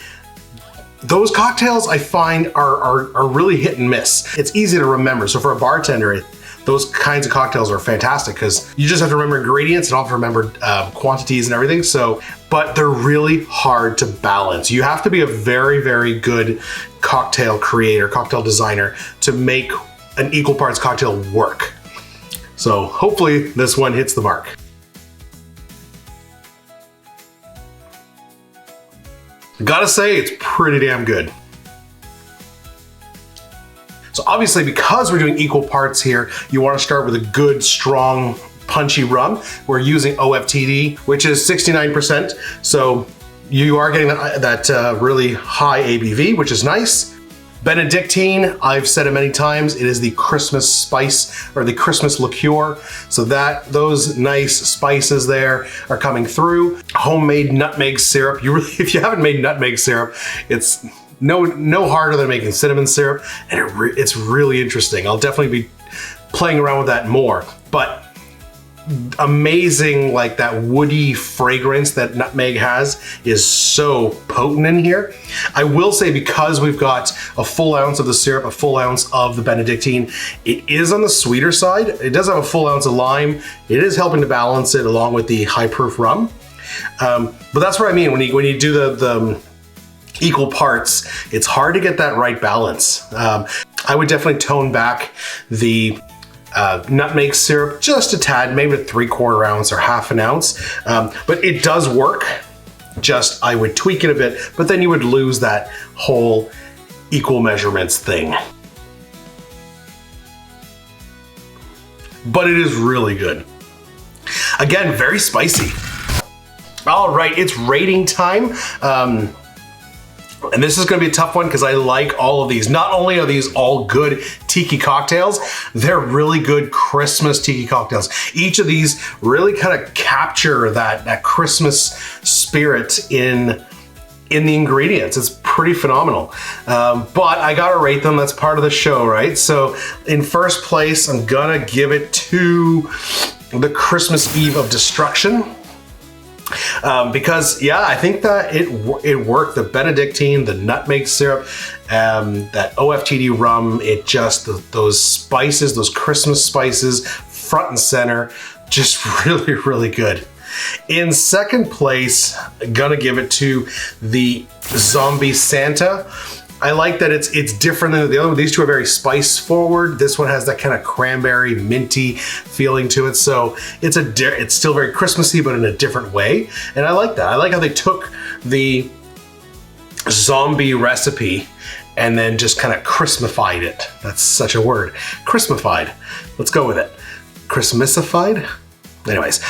Those cocktails I find are really hit and miss. It's easy to remember. So for a bartender, those kinds of cocktails are fantastic because you just have to remember ingredients and also remember quantities and everything. But they're really hard to balance. You have to be a very, very good cocktail creator, cocktail designer to make an equal parts cocktail work. So hopefully this one hits the mark. Gotta say, it's pretty damn good. So obviously, because we're doing equal parts here, you want to start with a good, strong, punchy rum. We're using OFTD, which is 69%. So you are getting that really high ABV, which is nice. Benedictine, I've said it many times, it is the Christmas spice or the Christmas liqueur. So those nice spices there are coming through. Homemade nutmeg syrup. If you haven't made nutmeg syrup, it's no harder than making cinnamon syrup, and it's really interesting. I'll definitely be playing around with that more, but amazing, like that woody fragrance that nutmeg has is so potent in here. I will say, because we've got a full ounce of the syrup, a full ounce of the Benedictine, it is on the sweeter side. It does have a full ounce of lime. It is helping to balance it along with the high proof rum. But that's what I mean when you do the equal parts, it's hard to get that right balance. I would definitely tone back the nutmeg syrup just a tad, maybe a 3/4 ounce or half an ounce. But it does work. Just I would tweak it a bit, but then you would lose that whole equal measurements thing. But it is really good. Again, very spicy. All right, it's rating time. And this is gonna be a tough one because I like all of these. Not only are these all good tiki cocktails, they're really good Christmas tiki cocktails. Each of these really kind of capture that Christmas spirit in the ingredients. It's pretty phenomenal. But I gotta rate them, that's part of the show, right? So in first place, I'm gonna give it to the Christmas Eve of Destruction. Because yeah, I think that it worked. The Benedictine, the nutmeg syrup, that OFTD rum, it just, those spices, those Christmas spices, front and center, just really, really good. In second place, I'm gonna give it to the Zombie Santa. I like that it's different than the other one. These two are very spice forward. This one has that kind of cranberry minty feeling to it. So it's still very Christmassy, but in a different way. And I like that. I like how they took the zombie recipe and then just kind of Christmasified it. That's such a word. Christmasified. Let's go with it. Christmasified? Anyways,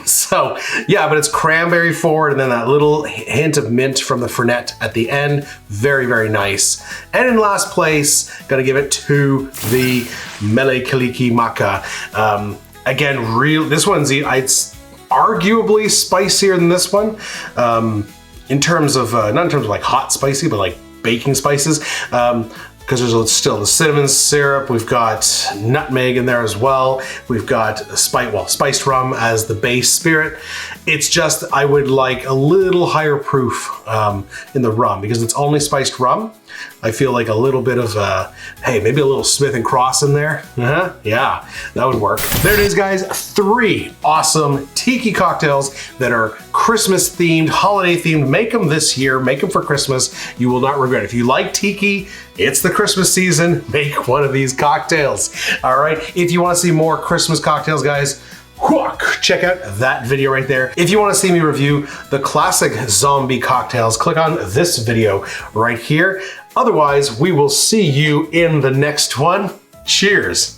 so yeah, but it's cranberry forward and then that little hint of mint from the Fernet at the end. Very, very nice. And in last place, gotta give it to the Mele Kalikimaka. Again, this one's it's arguably spicier than this one. In terms of, not in terms of like hot spicy, but like baking spices. Because there's still the cinnamon syrup, we've got nutmeg in there as well. We've got spiced rum as the base spirit. It's just, I would like a little higher proof in the rum because it's only spiced rum. I feel like a little bit of, hey, maybe a little Smith & Cross in there. Yeah, that would work. There it is, guys. 3 awesome tiki cocktails that are Christmas themed, holiday themed. Make them this year, make them for Christmas. You will not regret it. If you like tiki, it's the Christmas season, make one of these cocktails. All right, if you want to see more Christmas cocktails, guys, check out that video right there. If you want to see me review the classic zombie cocktails, click on this video right here. Otherwise, we will see you in the next one. Cheers.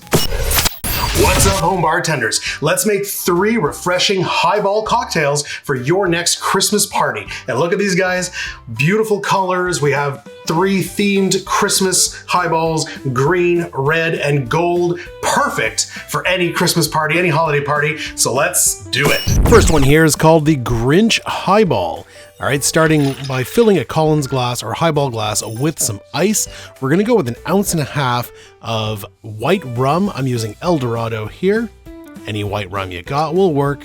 What's up, home bartenders? Let's make 3 refreshing highball cocktails for your next Christmas party. And look at these guys, beautiful colors. We have 3 themed Christmas highballs, green, red, and gold. Perfect for any Christmas party, any holiday party. So let's do it. First one here is called the Grinch Highball. All right, starting by filling a Collins glass or highball glass with some ice. We're gonna go with 1.5 ounces of white rum. I'm using El Dorado here. Any white rum you got will work.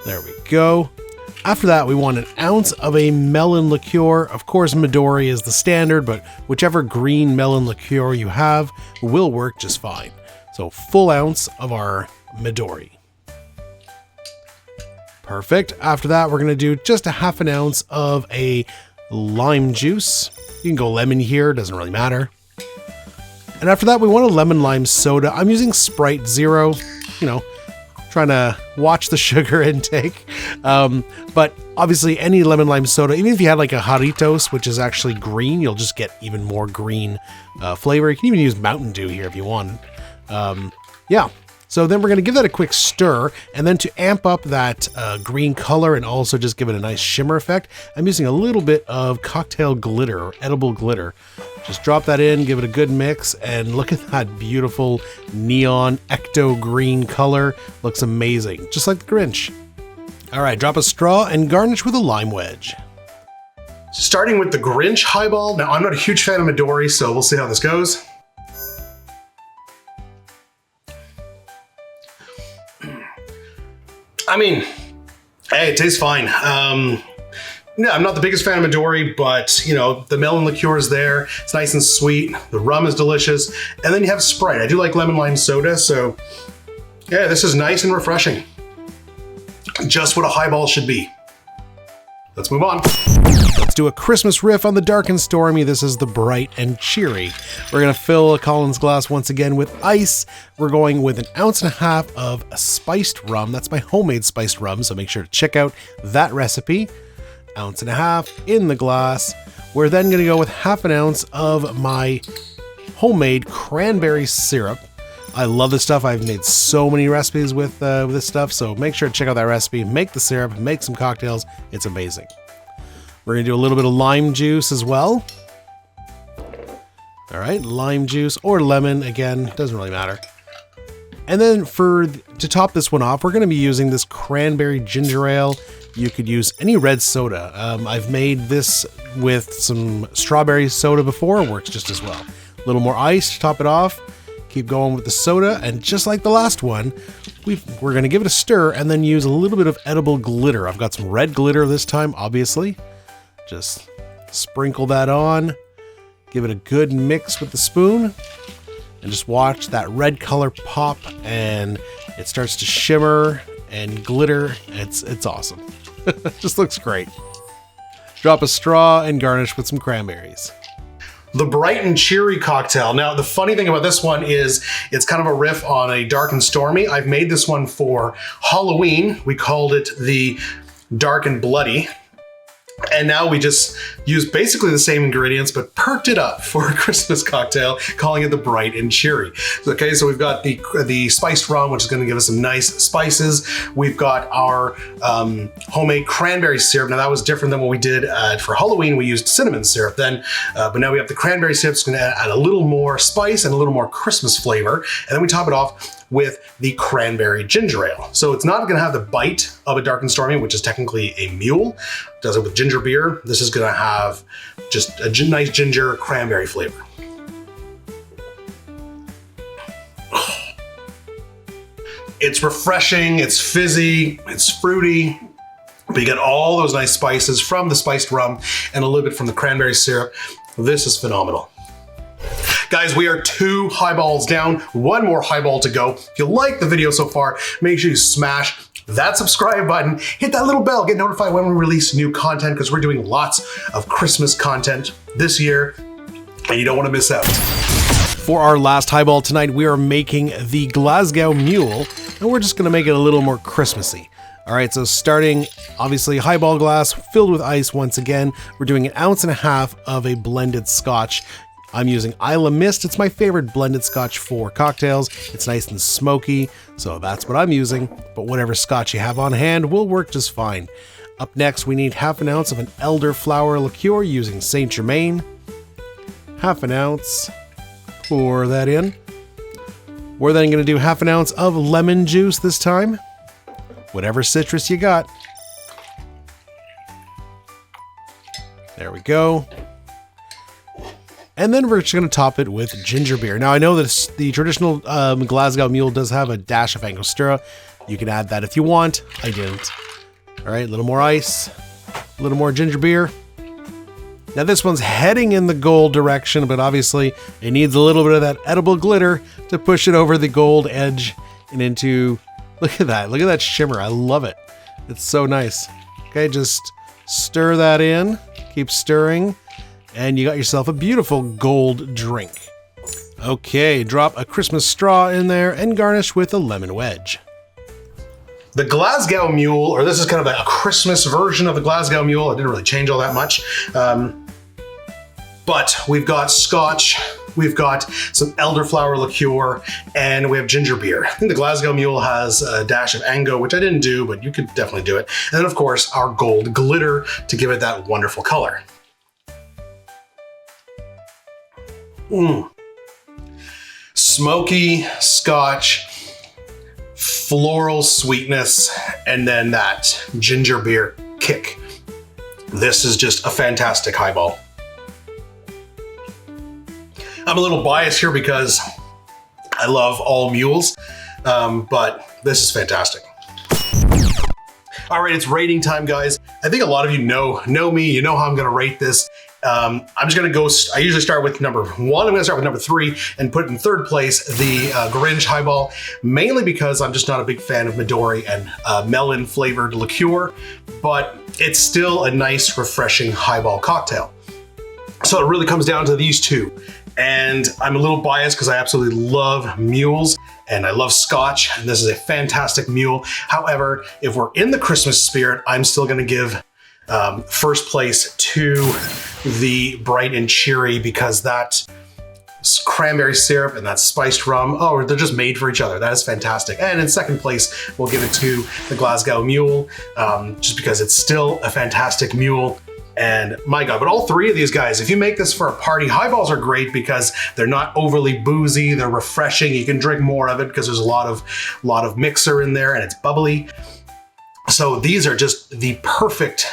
There we go. After that, we want 1 ounce of a melon liqueur. Of course, Midori is the standard, but whichever green melon liqueur you have will work just fine. So full ounce of our Midori. Perfect. After that, we're going to do just 1/2 ounce of a lime juice. You can go lemon here, doesn't really matter. And after that, we want a lemon lime soda. I'm using Sprite Zero, you know, trying to watch the sugar intake. But obviously any lemon lime soda, even if you had like a Jarritos, which is actually green, you'll just get even more green flavor. You can even use Mountain Dew here if you want. Yeah. So then we're going to give that a quick stir, and then to amp up that green color and also just give it a nice shimmer effect, I'm using a little bit of cocktail glitter or edible glitter. Just drop that in, give it a good mix, and look at that beautiful neon ecto green color. Looks amazing, just like the Grinch. All right, drop a straw and garnish with a lime wedge. Starting with the Grinch Highball. Now, I'm not a huge fan of Midori, so we'll see how this goes. I mean, hey, it tastes fine. Yeah, I'm not the biggest fan of Midori, but you know, the melon liqueur is there. It's nice and sweet. The rum is delicious. And then you have Sprite. I do like lemon lime soda, so yeah, this is nice and refreshing. Just what a highball should be. Let's move on. Let's do a Christmas riff on the dark and stormy. This is the bright and cheery. We're gonna fill a Collins glass once again with ice. We're going with 1.5 ounces of spiced rum. That's my homemade spiced rum, so make sure to check out that recipe. 1.5 ounces in the glass. We're then gonna go with 1/2 ounce of my homemade cranberry syrup. I love this stuff. I've made so many recipes with this stuff, so make sure to check out that recipe, make the syrup, make some cocktails. It's amazing. We're gonna do a little bit of lime juice as well. All right, lime juice or lemon, again, doesn't really matter. And then to top this one off, we're gonna be using this cranberry ginger ale. you could use any red soda. I've made this with some strawberry soda before, works just as well. A little more ice to top it off. Keep going with the soda, and just like the last one, we're going to give it a stir and then use a little bit of edible glitter. I've got some red glitter this time, obviously. Just sprinkle that on, give it a good mix with the spoon, and just watch that red color pop, and it starts to shimmer and glitter. It's awesome. Just looks great. Drop a straw and garnish with some cranberries. The Bright and Cheery cocktail. Now, the funny thing about this one is it's kind of a riff on a Dark and Stormy. I've made this one for Halloween. We called it the Dark and Bloody. And now we just use basically the same ingredients, but perked it up for a Christmas cocktail, calling it the Bright and Cheery. Okay, so we've got the spiced rum, which is going to give us some nice spices. We've got our homemade cranberry syrup. Now that was different than what we did for Halloween. We used cinnamon syrup then, but now we have the cranberry syrup. It's going to add a little more spice and a little more Christmas flavor. And then we top it off with the cranberry ginger ale. So it's not going to have the bite of a Dark and Stormy, which is technically a mule. Does it with ginger beer. This is going to have just a nice ginger cranberry flavor. It's refreshing, it's fizzy, it's fruity, but you get all those nice spices from the spiced rum and a little bit from the cranberry syrup. This is phenomenal. Guys, we are 2 highballs down, 1 more highball to go. If you like the video so far, make sure you smash that subscribe button, hit that little bell, get notified when we release new content, because we're doing lots of Christmas content this year, and you don't want to miss out. For our last highball tonight, we are making the Glasgow Mule, and we're just going to make it a little more Christmassy. All right, so starting, obviously, highball glass filled with ice once again. We're doing 1.5 ounces of a blended scotch. I'm using Isla Mist. It's my favorite blended scotch for cocktails. It's nice and smoky, so that's what I'm using. But whatever scotch you have on hand will work just fine. Up next, we need 1/2 ounce of an elderflower liqueur using Saint Germain. 1/2 ounce. Pour that in. We're then going to do 1/2 ounce of lemon juice this time. Whatever citrus you got. There we go. And then we're just going to top it with ginger beer. Now, I know that the traditional Glasgow Mule does have a dash of Angostura. You can add that if you want. I didn't. All right, a little more ice, a little more ginger beer. Now, this one's heading in the gold direction, but obviously it needs a little bit of that edible glitter to push it over the gold edge and into... Look at that. Look at that shimmer. I love it. It's so nice. Okay, just stir that in. Keep stirring. And you got yourself a beautiful gold drink. Okay, drop a Christmas straw in there and garnish with a lemon wedge. The Glasgow Mule, or this is kind of a Christmas version of the Glasgow Mule. It didn't really change all that much. But we've got scotch, we've got some elderflower liqueur, and we have ginger beer. I think the Glasgow Mule has a dash of Ango, which I didn't do, but you could definitely do it. And then, of course, our gold glitter to give it that wonderful color. Smoky scotch, floral sweetness, and then that ginger beer kick. This is just a fantastic highball. I'm a little biased here because I love all mules, but this is fantastic. All right, it's rating time, guys. I think a lot of you know me, you know how I'm gonna rate this. I'm just gonna go, I usually start with number 1, I'm gonna start with number 3 and put in 3rd place the Grinch Highball, mainly because I'm just not a big fan of Midori and melon flavored liqueur, but it's still a nice, refreshing highball cocktail. So it really comes down to these 2. And I'm a little biased because I absolutely love mules and I love scotch, and this is a fantastic mule. However, if we're in the Christmas spirit, I'm still gonna give first place to the Bright and Cheery, because that cranberry syrup and that spiced rum, oh, they're just made for each other. That is fantastic. And in 2nd place, we'll give it to the Glasgow Mule, just because it's still a fantastic mule. And my God, but all 3 of these guys, if you make this for a party, highballs are great because they're not overly boozy, they're refreshing. You can drink more of it because there's a lot of mixer in there and it's bubbly. So these are just the perfect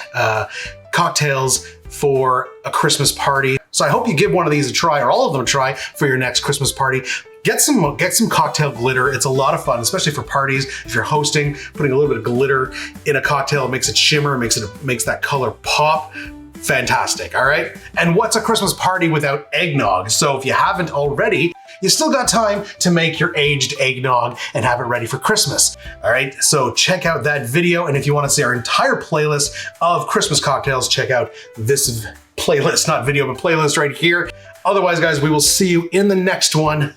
cocktails for a Christmas party. So I hope you give one of these a try, or all of them a try, for your next Christmas party. Get some cocktail glitter. It's a lot of fun, especially for parties. If you're hosting, putting a little bit of glitter in a cocktail makes it shimmer, makes that color pop. Fantastic, all right? And what's a Christmas party without eggnog? So if you haven't already, you still got time to make your aged eggnog and have it ready for Christmas, all right? So check out that video, and if you want to see our entire playlist of Christmas cocktails, check out this playlist, not video, but playlist right here. Otherwise, guys, we will see you in the next one.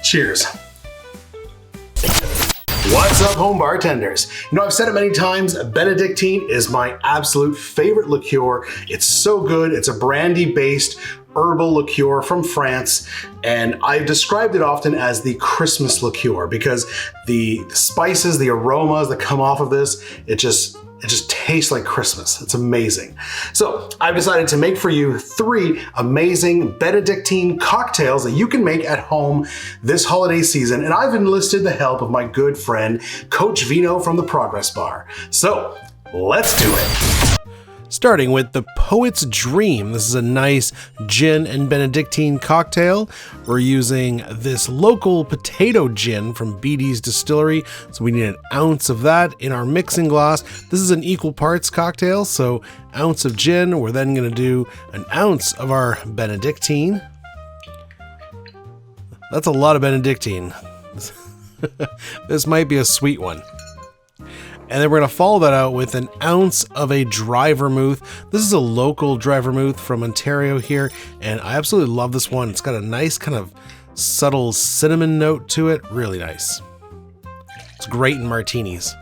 Cheers. What's up, home bartenders? You know, I've said it many times, Benedictine is my absolute favorite liqueur. It's so good. It's a brandy-based herbal liqueur from France, and I've described it often as the Christmas liqueur because the spices, the aromas that come off of this, it just tastes like Christmas. It's amazing. So I've decided to make for you 3 amazing Benedictine cocktails that you can make at home this holiday season. And I've enlisted the help of my good friend, Coach Vino from the Progress Bar. So let's do it. Starting with the Poet's Dream. This is a nice gin and Benedictine cocktail. We're using this local potato gin from BD's distillery, so we need an ounce of that in our mixing glass. This is an equal parts cocktail, so ounce of gin. We're then going to do an ounce of our Benedictine. That's a lot of Benedictine. This might be a sweet one. And then we're going to follow that out with an ounce of a dry vermouth. This is a local dry vermouth from Ontario here, and I absolutely love this one. It's got a nice kind of subtle cinnamon note to it. Really nice. It's great in martinis.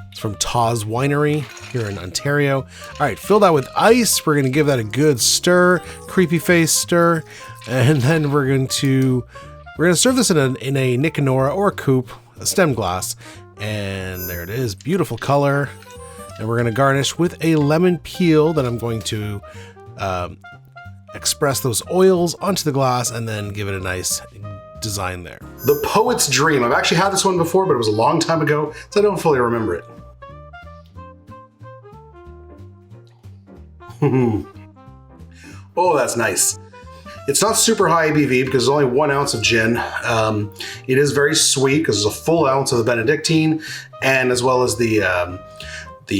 It's from Taw's Winery here in Ontario. All right, fill that with ice. We're going to give that a good stir, creepy face stir, and then we're going to serve this in a Nicanora or a coupe, a stem glass. And there it is, beautiful color. And we're going to garnish with a lemon peel that I'm going to express those oils onto the glass and then give it a nice design there. The Poet's Dream. I've actually had this one before, but it was a long time ago, so I don't fully remember it. Oh, that's nice. It's not super high ABV because there's only 1 ounce of gin. It is very sweet because there's a full ounce of the Benedictine, and as well as the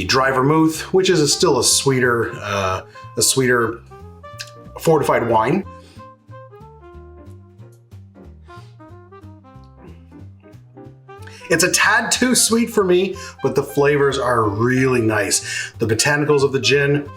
dry vermouth, which is still a sweeter fortified wine. It's a tad too sweet for me, but the flavors are really nice. The botanicals of the gin,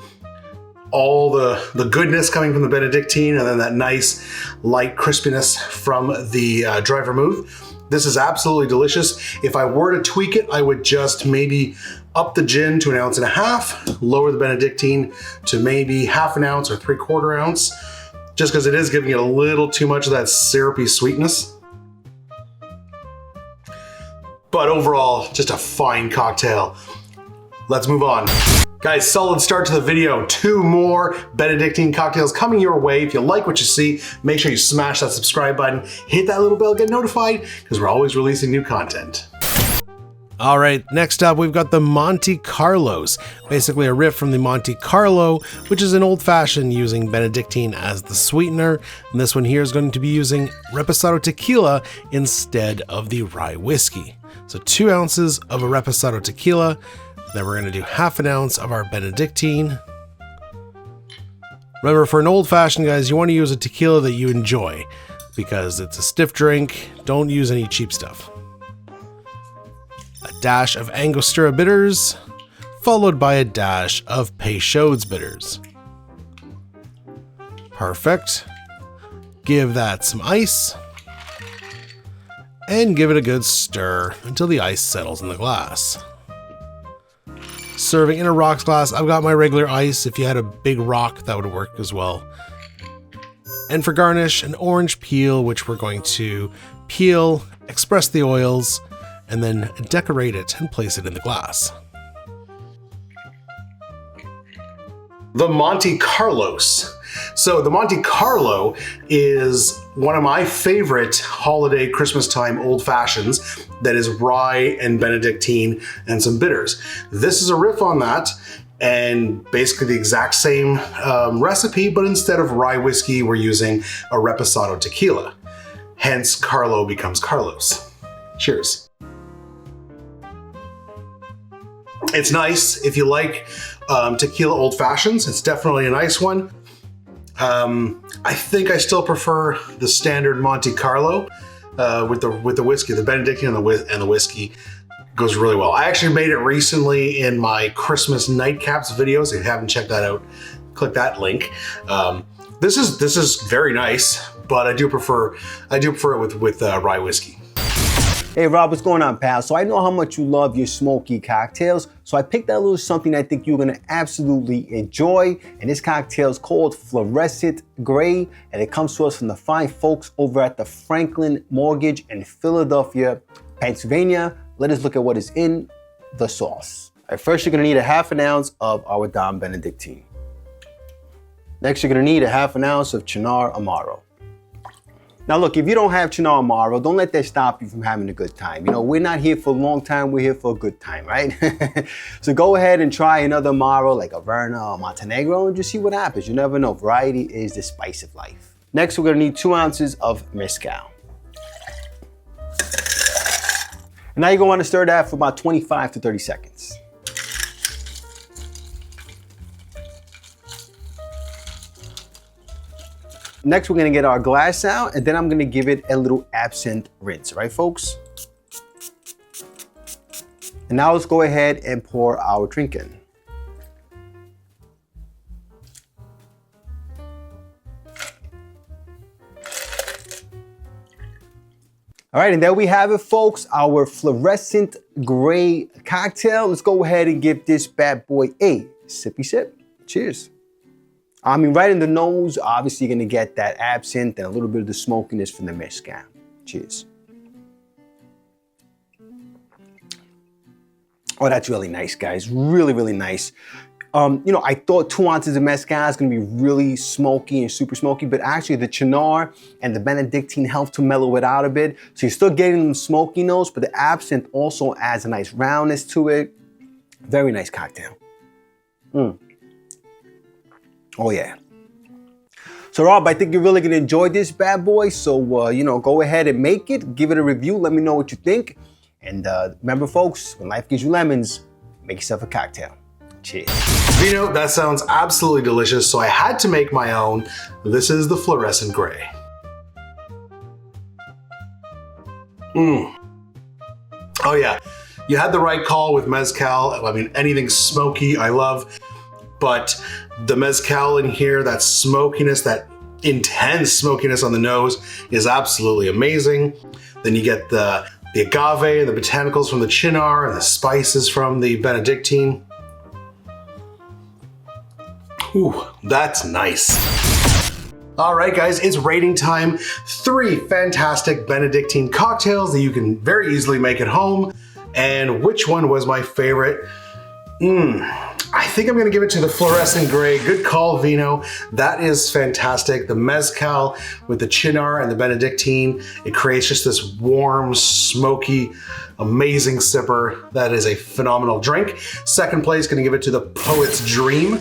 all the goodness coming from the Benedictine, and then that nice light crispiness from the dry vermouth. This is absolutely delicious. If I were to tweak it, I would just maybe up the gin to 1.5 ounces, lower the Benedictine to maybe 1/2 ounce or 3/4 ounce, just because it is giving it a little too much of that syrupy sweetness. But overall, just a fine cocktail. Let's move on. Guys, solid start to the video. 2 more Benedictine cocktails coming your way. If you like what you see, make sure you smash that subscribe button, hit that little bell, get notified, because we're always releasing new content. All right, next up, we've got the Monte Carlos, basically a riff from the Monte Carlo, which is an old fashioned using Benedictine as the sweetener. And this one here is going to be using Reposado tequila instead of the rye whiskey. So 2 ounces of a Reposado tequila. Then we're going to do 1/2 ounce of our Benedictine. Remember, for an old fashioned, guys, you want to use a tequila that you enjoy because it's a stiff drink. Don't use any cheap stuff. A dash of Angostura bitters, followed by a dash of Peychaud's bitters. Perfect. Give that some ice and give it a good stir until the ice settles in the glass. Serving in a rocks glass. I've got my regular ice. If you had a big rock, that would work as well. And for garnish, an orange peel, which we're going to peel, express the oils, and then decorate it and place it in the glass. The Monte Carlos. So the Monte Carlo is one of my favorite holiday Christmas time old fashions that is rye and Benedictine and some bitters. This is a riff on that, and basically the exact same recipe, but instead of rye whiskey, we're using a Reposado tequila. Hence, Carlo becomes Carlos. Cheers. It's nice if you like tequila old fashions. It's definitely a nice one. I think I still prefer the standard Monte Carlo with the whiskey. The Benedictine and the whiskey goes really well. I actually made it recently in my Christmas nightcaps videos. If you haven't checked that out, click that link. This is very nice, but I do prefer it with rye whiskey. Hey Rob, what's going on, pal? So I know how much you love your smoky cocktails, so I picked out a little something I think you're gonna absolutely enjoy, and this cocktail is called Fluorescent Gray, and it comes to us from the fine folks over at the Franklin Mortgage in Philadelphia, Pennsylvania. Let us look at what is in the sauce. All right, first you're gonna need a half an ounce of our Dom Benedictine. Next, you're gonna need a half an ounce of Cynar Amaro. Now look, if you don't have Cynar Amaro, don't let that stop you from having a good time. You know, we're not here for a long time, we're here for a good time, right? So go ahead and try another Amaro like a Verna or Montenegro and just see what happens. You never know, variety is the spice of life. Next, we're gonna need 2 ounces of Mezcal. And now you're gonna wanna stir that for about 25 to 30 seconds. Next, we're gonna get our glass out, and then I'm gonna give it a little absinthe rinse, right folks? And now let's go ahead and pour our drink in. All right, and there we have it, folks, our Fluorescent Gray cocktail. Let's go ahead and give this bad boy a sippy sip. Cheers. I mean, right in the nose, obviously you're gonna get that absinthe and a little bit of the smokiness from the mezcal. Cheers. Oh, that's really nice, guys. Really, really nice. You know, I thought 2 ounces of mezcal is gonna be really smoky and super smoky, but actually the Cynar and the Benedictine help to mellow it out a bit. So you're still getting the smoky notes, but the absinthe also adds a nice roundness to it. Very nice cocktail. Oh yeah. So Rob, I think you're really gonna enjoy this bad boy. So, you know, go ahead and make it, give it a review, let me know what you think. And remember folks, when life gives you lemons, make yourself a cocktail. Cheers. Vino, that sounds absolutely delicious, so I had to make my own. This is the Fluorescent Gray. Oh yeah, you had the right call with mezcal. I mean, anything smoky, I love. But the mezcal in here, that smokiness, that intense smokiness on the nose is absolutely amazing. Then you get the agave and the botanicals from the Cynar and the spices from the Benedictine. Ooh, that's nice. All right, guys, it's rating time. 3 fantastic Benedictine cocktails that you can very easily make at home. And which one was my favorite? I think I'm gonna give it to the Fluorescent Gray. Good call, Vino. That is fantastic. The mezcal with the Cynar and the Benedictine, it creates just this warm, smoky, amazing sipper. That is a phenomenal drink. Second place, gonna give it to the Poet's Dream.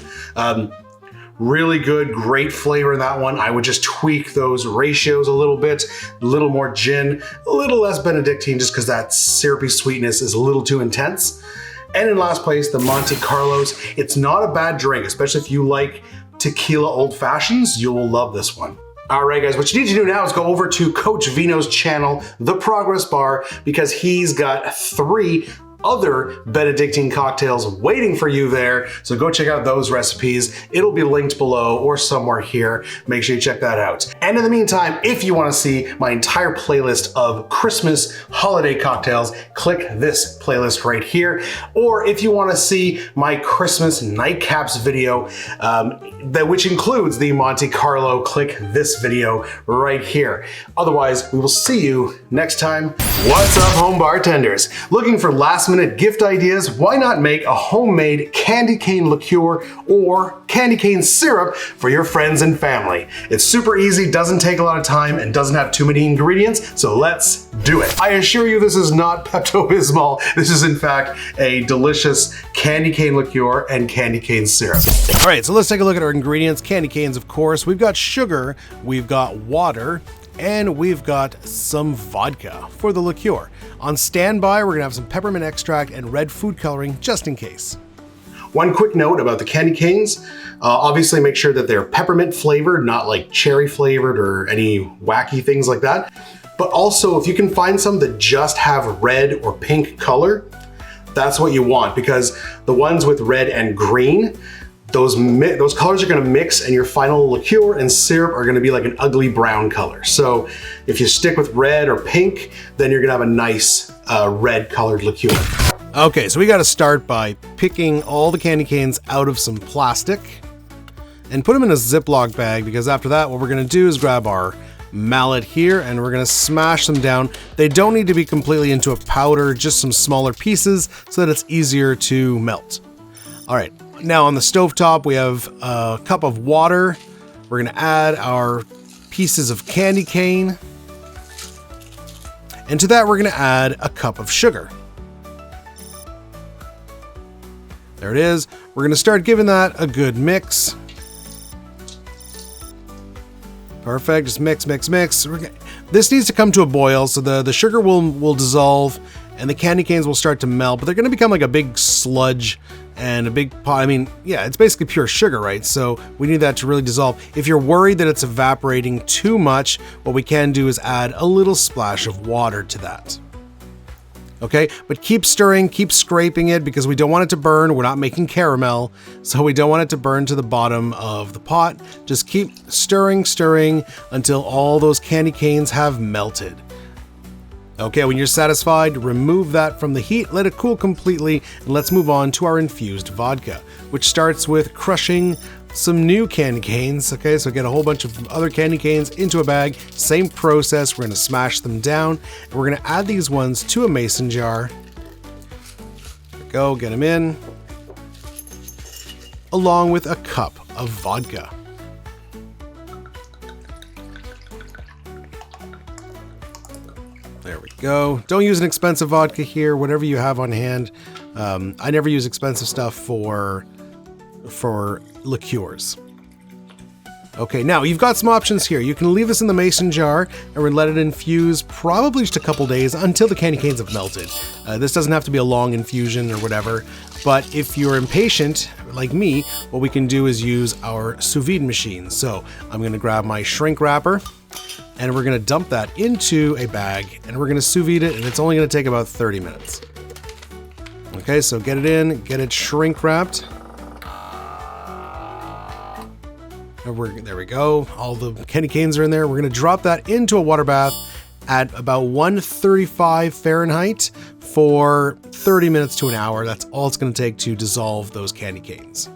Really good, great flavor in that one. I would just tweak those ratios a little bit, a little more gin, a little less Benedictine, just because that syrupy sweetness is a little too intense. And in last place, the Monte Carlos. It's not a bad drink, especially if you like tequila old fashions, you will love this one. All right, guys, what you need to do now is go over to Coach Vino's channel, The Progress Bar, because he's got 3 other Benedictine cocktails waiting for you there. So go check out those recipes. It'll be linked below or somewhere here. Make sure you check that out. And in the meantime, if you want to see my entire playlist of Christmas holiday cocktails, click this playlist right here. Or if you want to see my Christmas nightcaps video, which includes the Monte Carlo, click this video right here. Otherwise, we will see you next time. What's up, home bartenders? Looking for last minute gift ideas, why not make a homemade candy cane liqueur or candy cane syrup for your friends and family? It's super easy, doesn't take a lot of time, and doesn't have too many ingredients, so let's do it. I assure you this is not Pepto-Bismol. This is in fact a delicious candy cane liqueur and candy cane syrup. All right, so let's take a look at our ingredients. Candy canes, of course. We've got sugar, we've got water, and we've got some vodka for the liqueur. On standby, we're gonna have some peppermint extract and red food coloring just in case. One quick note about the candy canes. Obviously make sure that they're peppermint flavored, not like cherry flavored or any wacky things like that. But also if you can find some that just have red or pink color, that's what you want, because the ones with red and green, those colors are gonna mix and your final liqueur and syrup are gonna be like an ugly brown color. So if you stick with red or pink, then you're gonna have a nice red colored liqueur. Okay, so we gotta start by picking all the candy canes out of some plastic and put them in a Ziploc bag, because after that, what we're gonna do is grab our mallet here and we're gonna smash them down. They don't need to be completely into a powder, just some smaller pieces so that it's easier to melt. All right. Now on the stovetop, we have a cup of water. We're gonna add our pieces of candy cane. And to that, we're gonna add a cup of sugar. There it is. We're gonna start giving that a good mix. Perfect, just mix, mix, mix. This needs to come to a boil, so the sugar will dissolve and the candy canes will start to melt, but they're gonna become like a big sludge and a big pot. I mean, yeah, it's basically pure sugar, right? So we need that to really dissolve. If you're worried that it's evaporating too much, what we can do is add a little splash of water to that. Okay, but keep stirring, keep scraping it, because we don't want it to burn. We're not making caramel, so we don't want it to burn to the bottom of the pot. Just keep stirring, stirring until all those candy canes have melted. Okay, when you're satisfied, remove that from the heat, let it cool completely, and let's move on to our infused vodka, which starts with crushing some new candy canes. Okay, so get a whole bunch of other candy canes into a bag. Same process, we're gonna smash them down, and we're gonna add these ones to a mason jar. There we go, get them in, along with a cup of vodka. There we go. Don't use an expensive vodka here, whatever you have on hand. I never use expensive stuff for liqueurs. Okay, now you've got some options here. You can leave this in the mason jar and we let it infuse probably just a couple days until the candy canes have melted. This doesn't have to be a long infusion or whatever, but if you're impatient, like me, what we can do is use our sous vide machine. So I'm gonna grab my shrink wrapper and we're gonna dump that into a bag and we're gonna sous vide it, and it's only gonna take about 30 minutes. Okay, so get it in, get it shrink wrapped. There we go. All the candy canes are in there. We're gonna drop that into a water bath at about 135 Fahrenheit for 30 minutes to an hour. That's all it's gonna take to dissolve those candy canes.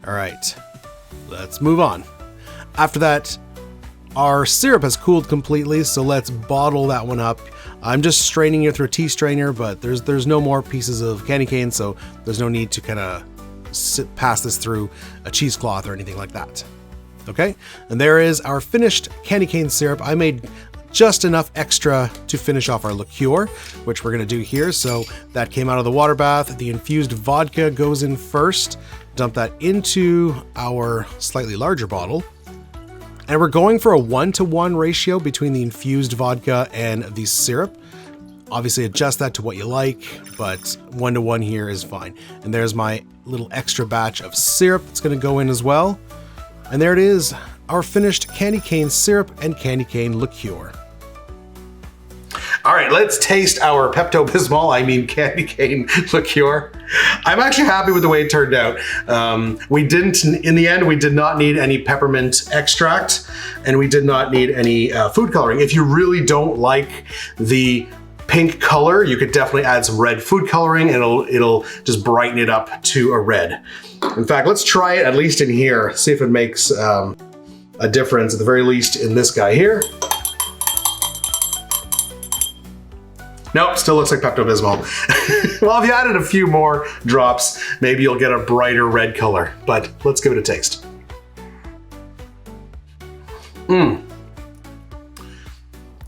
All right, let's move on. After that, our syrup has cooled completely, so let's bottle that one up. I'm just straining it through a tea strainer, but there's no more pieces of candy cane, so there's no need to kind of pass this through a cheesecloth or anything like that. Okay, and there is our finished candy cane syrup. I made just enough extra to finish off our liqueur, which we're gonna do here. So that came out of the water bath. The infused vodka goes in first. Dump that into our slightly larger bottle. And we're going for a 1-to-1 ratio between the infused vodka and the syrup. Obviously adjust that to what you like, but 1-to-1 here is fine. And there's my little extra batch of syrup that's gonna go in as well. And there it is, our finished candy cane syrup and candy cane liqueur. All right, let's taste our Pepto-Bismol, I mean candy cane liqueur. I'm actually happy with the way it turned out. In the end, we did not need any peppermint extract, and we did not need any food coloring. If you really don't like the pink color, you could definitely add some red food coloring and it'll just brighten it up to a red. In fact, let's try it at least in here, see if it makes a difference, at the very least in this guy here. Nope, still looks like Pepto-Bismol. Well, if you added a few more drops, maybe you'll get a brighter red color, but let's give it a taste.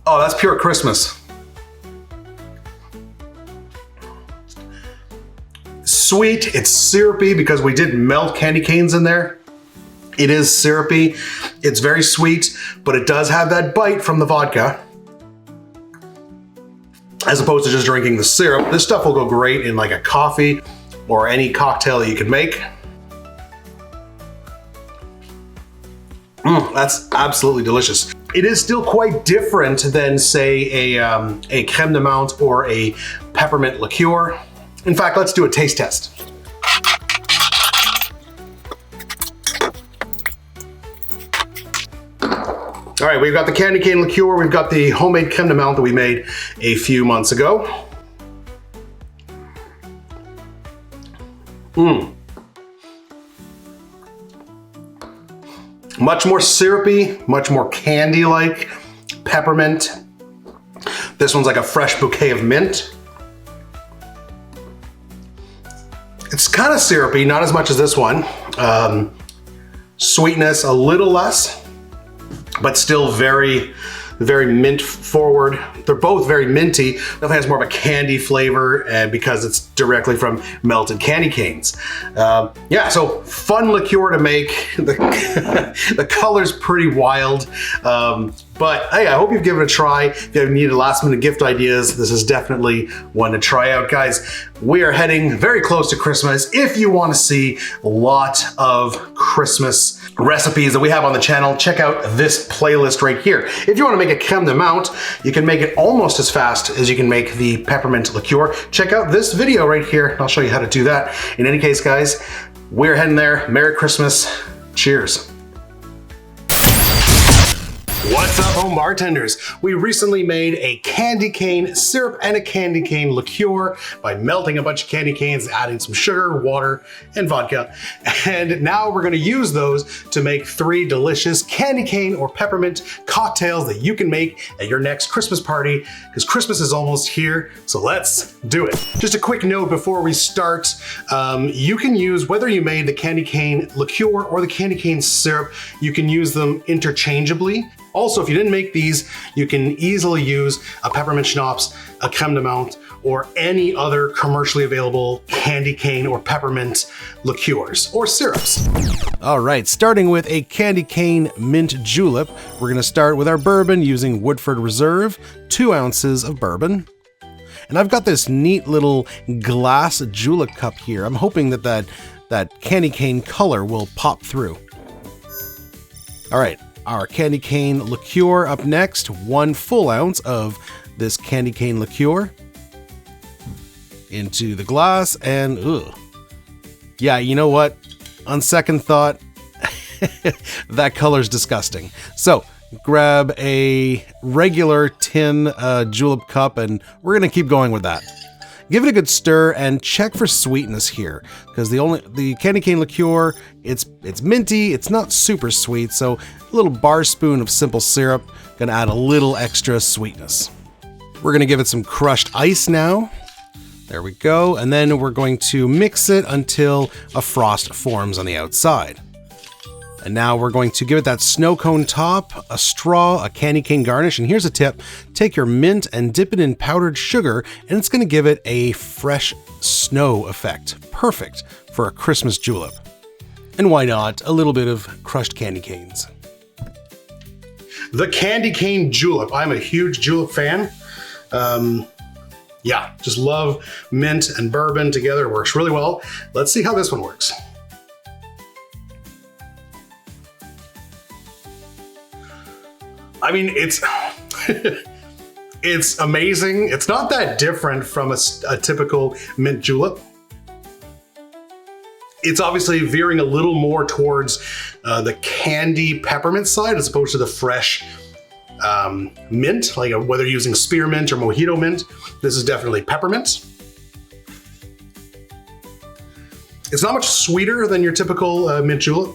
Oh, that's pure Christmas. Sweet, it's syrupy because we did melt candy canes in there. It is syrupy, it's very sweet, but it does have that bite from the vodka. As opposed to just drinking the syrup. This stuff will go great in like a coffee or any cocktail that you can make. That's absolutely delicious. It is still quite different than, say, a crème de menthe or a peppermint liqueur. In fact, let's do a taste test. All right, we've got the candy cane liqueur, we've got the homemade crème de menthe that we made a few months ago. Much more syrupy, much more candy-like, peppermint. This one's like a fresh bouquet of mint. It's kind of syrupy, not as much as this one. Sweetness a little less, but still very, very mint forward. They're both very minty. Nothing has more of a candy flavor because it's directly from melted candy canes. Yeah, so fun liqueur to make. The color's pretty wild. But hey, I hope you've given it a try. If you need last minute gift ideas, this is definitely one to try out, guys. We are heading very close to Christmas. If you want to see a lot of Christmas recipes that we have on the channel, check out this playlist right here. If you want to make a crème de menthe, you can make it almost as fast as you can make the peppermint liqueur. Check out this video right here. I'll show you how to do that. In any case, guys, we're heading there. Merry Christmas. Cheers. What's up, home bartenders? We recently made a candy cane syrup and a candy cane liqueur by melting a bunch of candy canes, adding some sugar, water, and vodka. And now we're gonna use those to make 3 delicious candy cane or peppermint cocktails that you can make at your next Christmas party, because Christmas is almost here, so let's do it. Just a quick note before we start, you can use, whether you made the candy cane liqueur or the candy cane syrup, you can use them interchangeably. Also, if you didn't make these, you can easily use a peppermint schnapps, a crème de menthe, or any other commercially available candy cane or peppermint liqueurs or syrups. All right, starting with a candy cane mint julep, we're gonna start with our bourbon using Woodford Reserve, 2 ounces of bourbon. And I've got this neat little glass julep cup here. I'm hoping that candy cane color will pop through. All right. Our candy cane liqueur up next, 1 full ounce of this candy cane liqueur into the glass, and yeah, you know what? On second thought, that color's disgusting. So grab a regular tin julep cup, and we're gonna keep going with that. Give it a good stir and check for sweetness here, because the candy cane liqueur, it's minty, it's not super sweet, so a little bar spoon of simple syrup gonna add a little extra sweetness. We're gonna give it some crushed ice now. There we go, and then we're going to mix it until a frost forms on the outside. And now we're going to give it that snow cone top, a straw, a candy cane garnish, and here's a tip. Take your mint and dip it in powdered sugar, and it's gonna give it a fresh snow effect. Perfect for a Christmas julep. And why not a little bit of crushed candy canes. The candy cane julep. I'm a huge julep fan. Yeah, just love mint and bourbon together. It works really well. Let's see how this one works. I mean, it's amazing. It's not that different from a typical mint julep. It's obviously veering a little more towards the candy peppermint side as opposed to the fresh mint, like whether you're using spearmint or mojito mint. This is definitely peppermint. It's not much sweeter than your typical mint julep.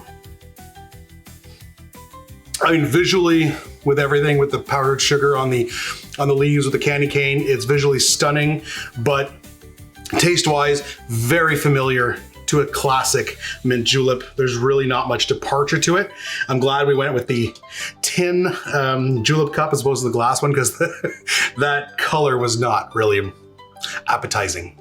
I mean, visually, with everything, with the powdered sugar on the on the leaves with the candy cane. It's visually stunning, but taste-wise, very familiar to a classic mint julep. There's really not much departure to it. I'm glad we went with the tin julep cup as opposed to the glass one, because that color was not really appetizing.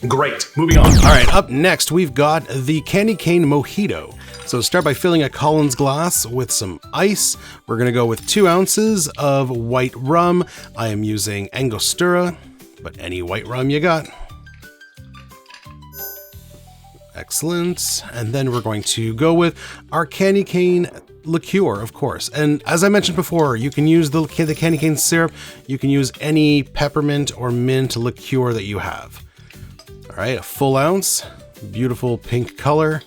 Great, moving on. All right, up next, we've got the candy cane mojito. So start by filling a Collins glass with some ice. We're gonna go with 2 ounces of white rum. I am using Angostura, but any white rum you got. Excellent. And then we're going to go with our candy cane liqueur, of course. And as I mentioned before, you can use the candy cane syrup. You can use any peppermint or mint liqueur that you have. All right, a full ounce, beautiful pink color.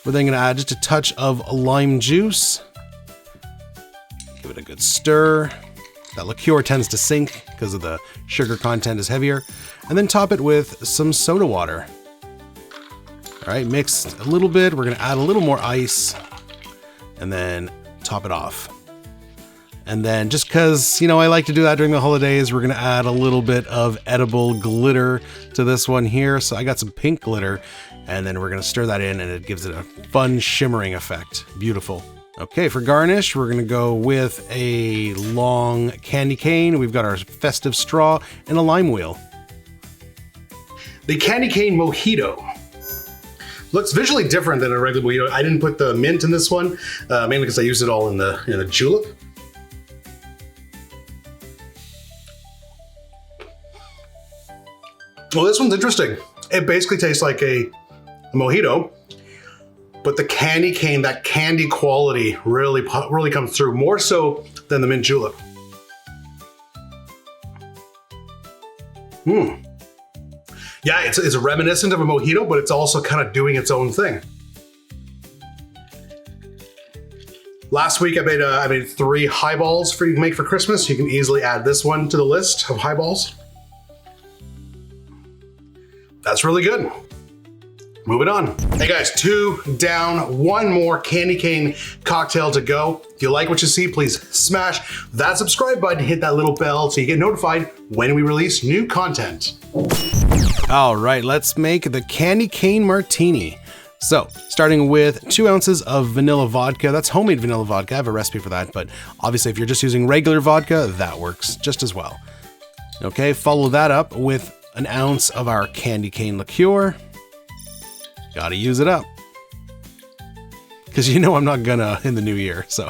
We're then gonna add just a touch of lime juice. Give it a good stir. That liqueur tends to sink because of the sugar content is heavier. And then top it with some soda water. All right, mix a little bit. We're gonna add a little more ice and then top it off. And then just cause, you know, I like to do that during the holidays, we're gonna add a little bit of edible glitter to this one here. So I got some pink glitter, and then we're gonna stir that in and it gives it a fun shimmering effect. Beautiful. Okay, for garnish, we're gonna go with a long candy cane. We've got our festive straw and a lime wheel. The candy cane mojito looks visually different than a regular mojito. I didn't put the mint in this one, mainly because I used it all in the julep. Well, this one's interesting. It basically tastes like a mojito, but the candy cane, that candy quality really comes through, more so than the mint julep. Yeah, it's reminiscent of a mojito, but it's also kind of doing its own thing. Last week I made 3 highballs for you to make for Christmas. You can easily add this one to the list of highballs. That's really good. Moving on. Hey guys, 2 down, 1 more candy cane cocktail to go. If you like what you see, please smash that subscribe button, hit that little bell so you get notified when we release new content. All right, let's make the candy cane martini. So, starting with 2 ounces of vanilla vodka. That's homemade vanilla vodka. I have a recipe for that, but obviously if you're just using regular vodka, that works just as well. Okay, follow that up with 1 ounce of our candy cane liqueur. Gotta use it up. Because you know I'm not gonna in the new year, so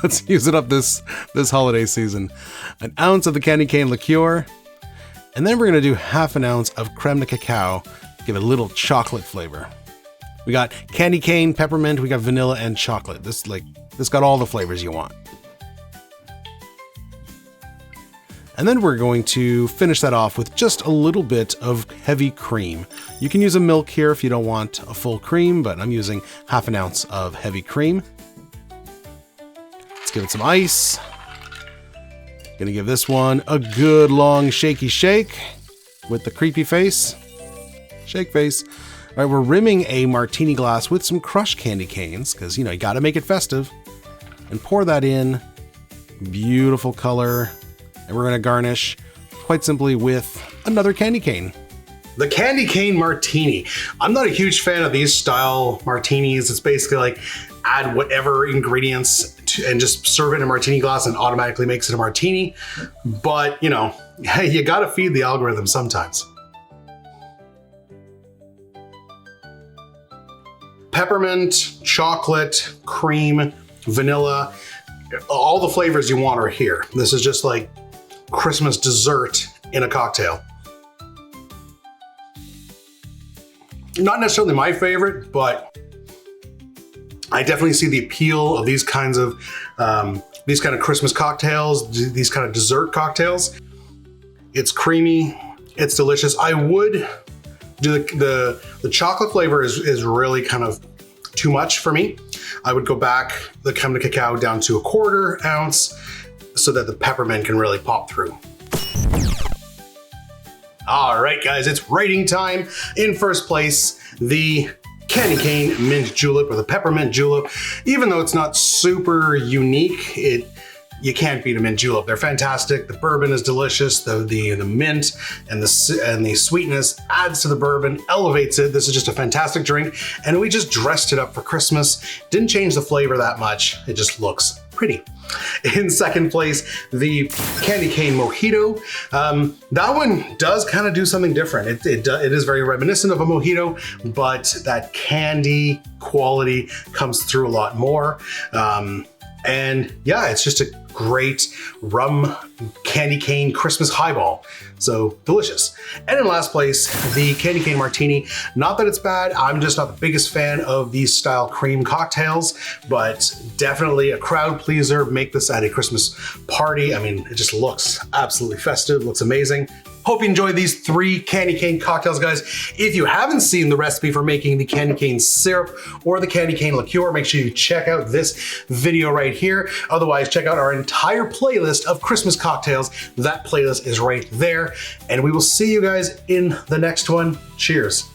let's use it up this holiday season. 1 ounce of the candy cane liqueur. And then we're gonna do 1/2 ounce of creme de cacao, give it a little chocolate flavor. We got candy cane, peppermint, we got vanilla and chocolate. This got all the flavors you want. And then we're going to finish that off with just a little bit of heavy cream. You can use a milk here if you don't want a full cream, but I'm using 1/2 ounce of heavy cream. Let's give it some ice. Gonna give this one a good long shaky shake with the creepy face. Shake face. All right, we're rimming a martini glass with some crushed candy canes, because you know, you gotta make it festive. And pour that in. Beautiful color. And we're gonna garnish quite simply with another candy cane. The candy cane martini. I'm not a huge fan of these style martinis. It's basically like add whatever ingredients and just serve it in a martini glass and automatically makes it a martini. But you know, you gotta feed the algorithm sometimes. Peppermint, chocolate, cream, vanilla, all the flavors you want are here. This is just like Christmas dessert in a cocktail. Not necessarily my favorite, but I definitely see the appeal of these kind of Christmas cocktails, these kind of dessert cocktails. It's creamy, it's delicious. I would do the chocolate flavor is really kind of too much for me. I would go back the creme de cacao down to 1/4 ounce so that the peppermint can really pop through. All right, guys, it's rating time. In first place, the candy cane mint julep or the peppermint julep. Even though it's not super unique, you can't beat a mint julep. They're fantastic. The bourbon is delicious. The mint and the sweetness adds to the bourbon, elevates it. This is just a fantastic drink, and we just dressed it up for Christmas. Didn't change the flavor that much. It just looks pretty. In second place, the candy cane mojito. That one does kind of do something different. It is very reminiscent of a mojito, but that candy quality comes through a lot more. And yeah, it's just a great rum candy cane Christmas highball. So delicious. And in last place, the candy cane martini. Not that it's bad, I'm just not the biggest fan of these style cream cocktails, but definitely a crowd pleaser. Make this at a Christmas party. I mean, it just looks absolutely festive, looks amazing. Hope you enjoyed these 3 candy cane cocktails, guys. If you haven't seen the recipe for making the candy cane syrup or the candy cane liqueur, make sure you check out this video right here. Otherwise, check out our entire playlist of Christmas cocktails. That playlist is right there. And we will see you guys in the next one. Cheers.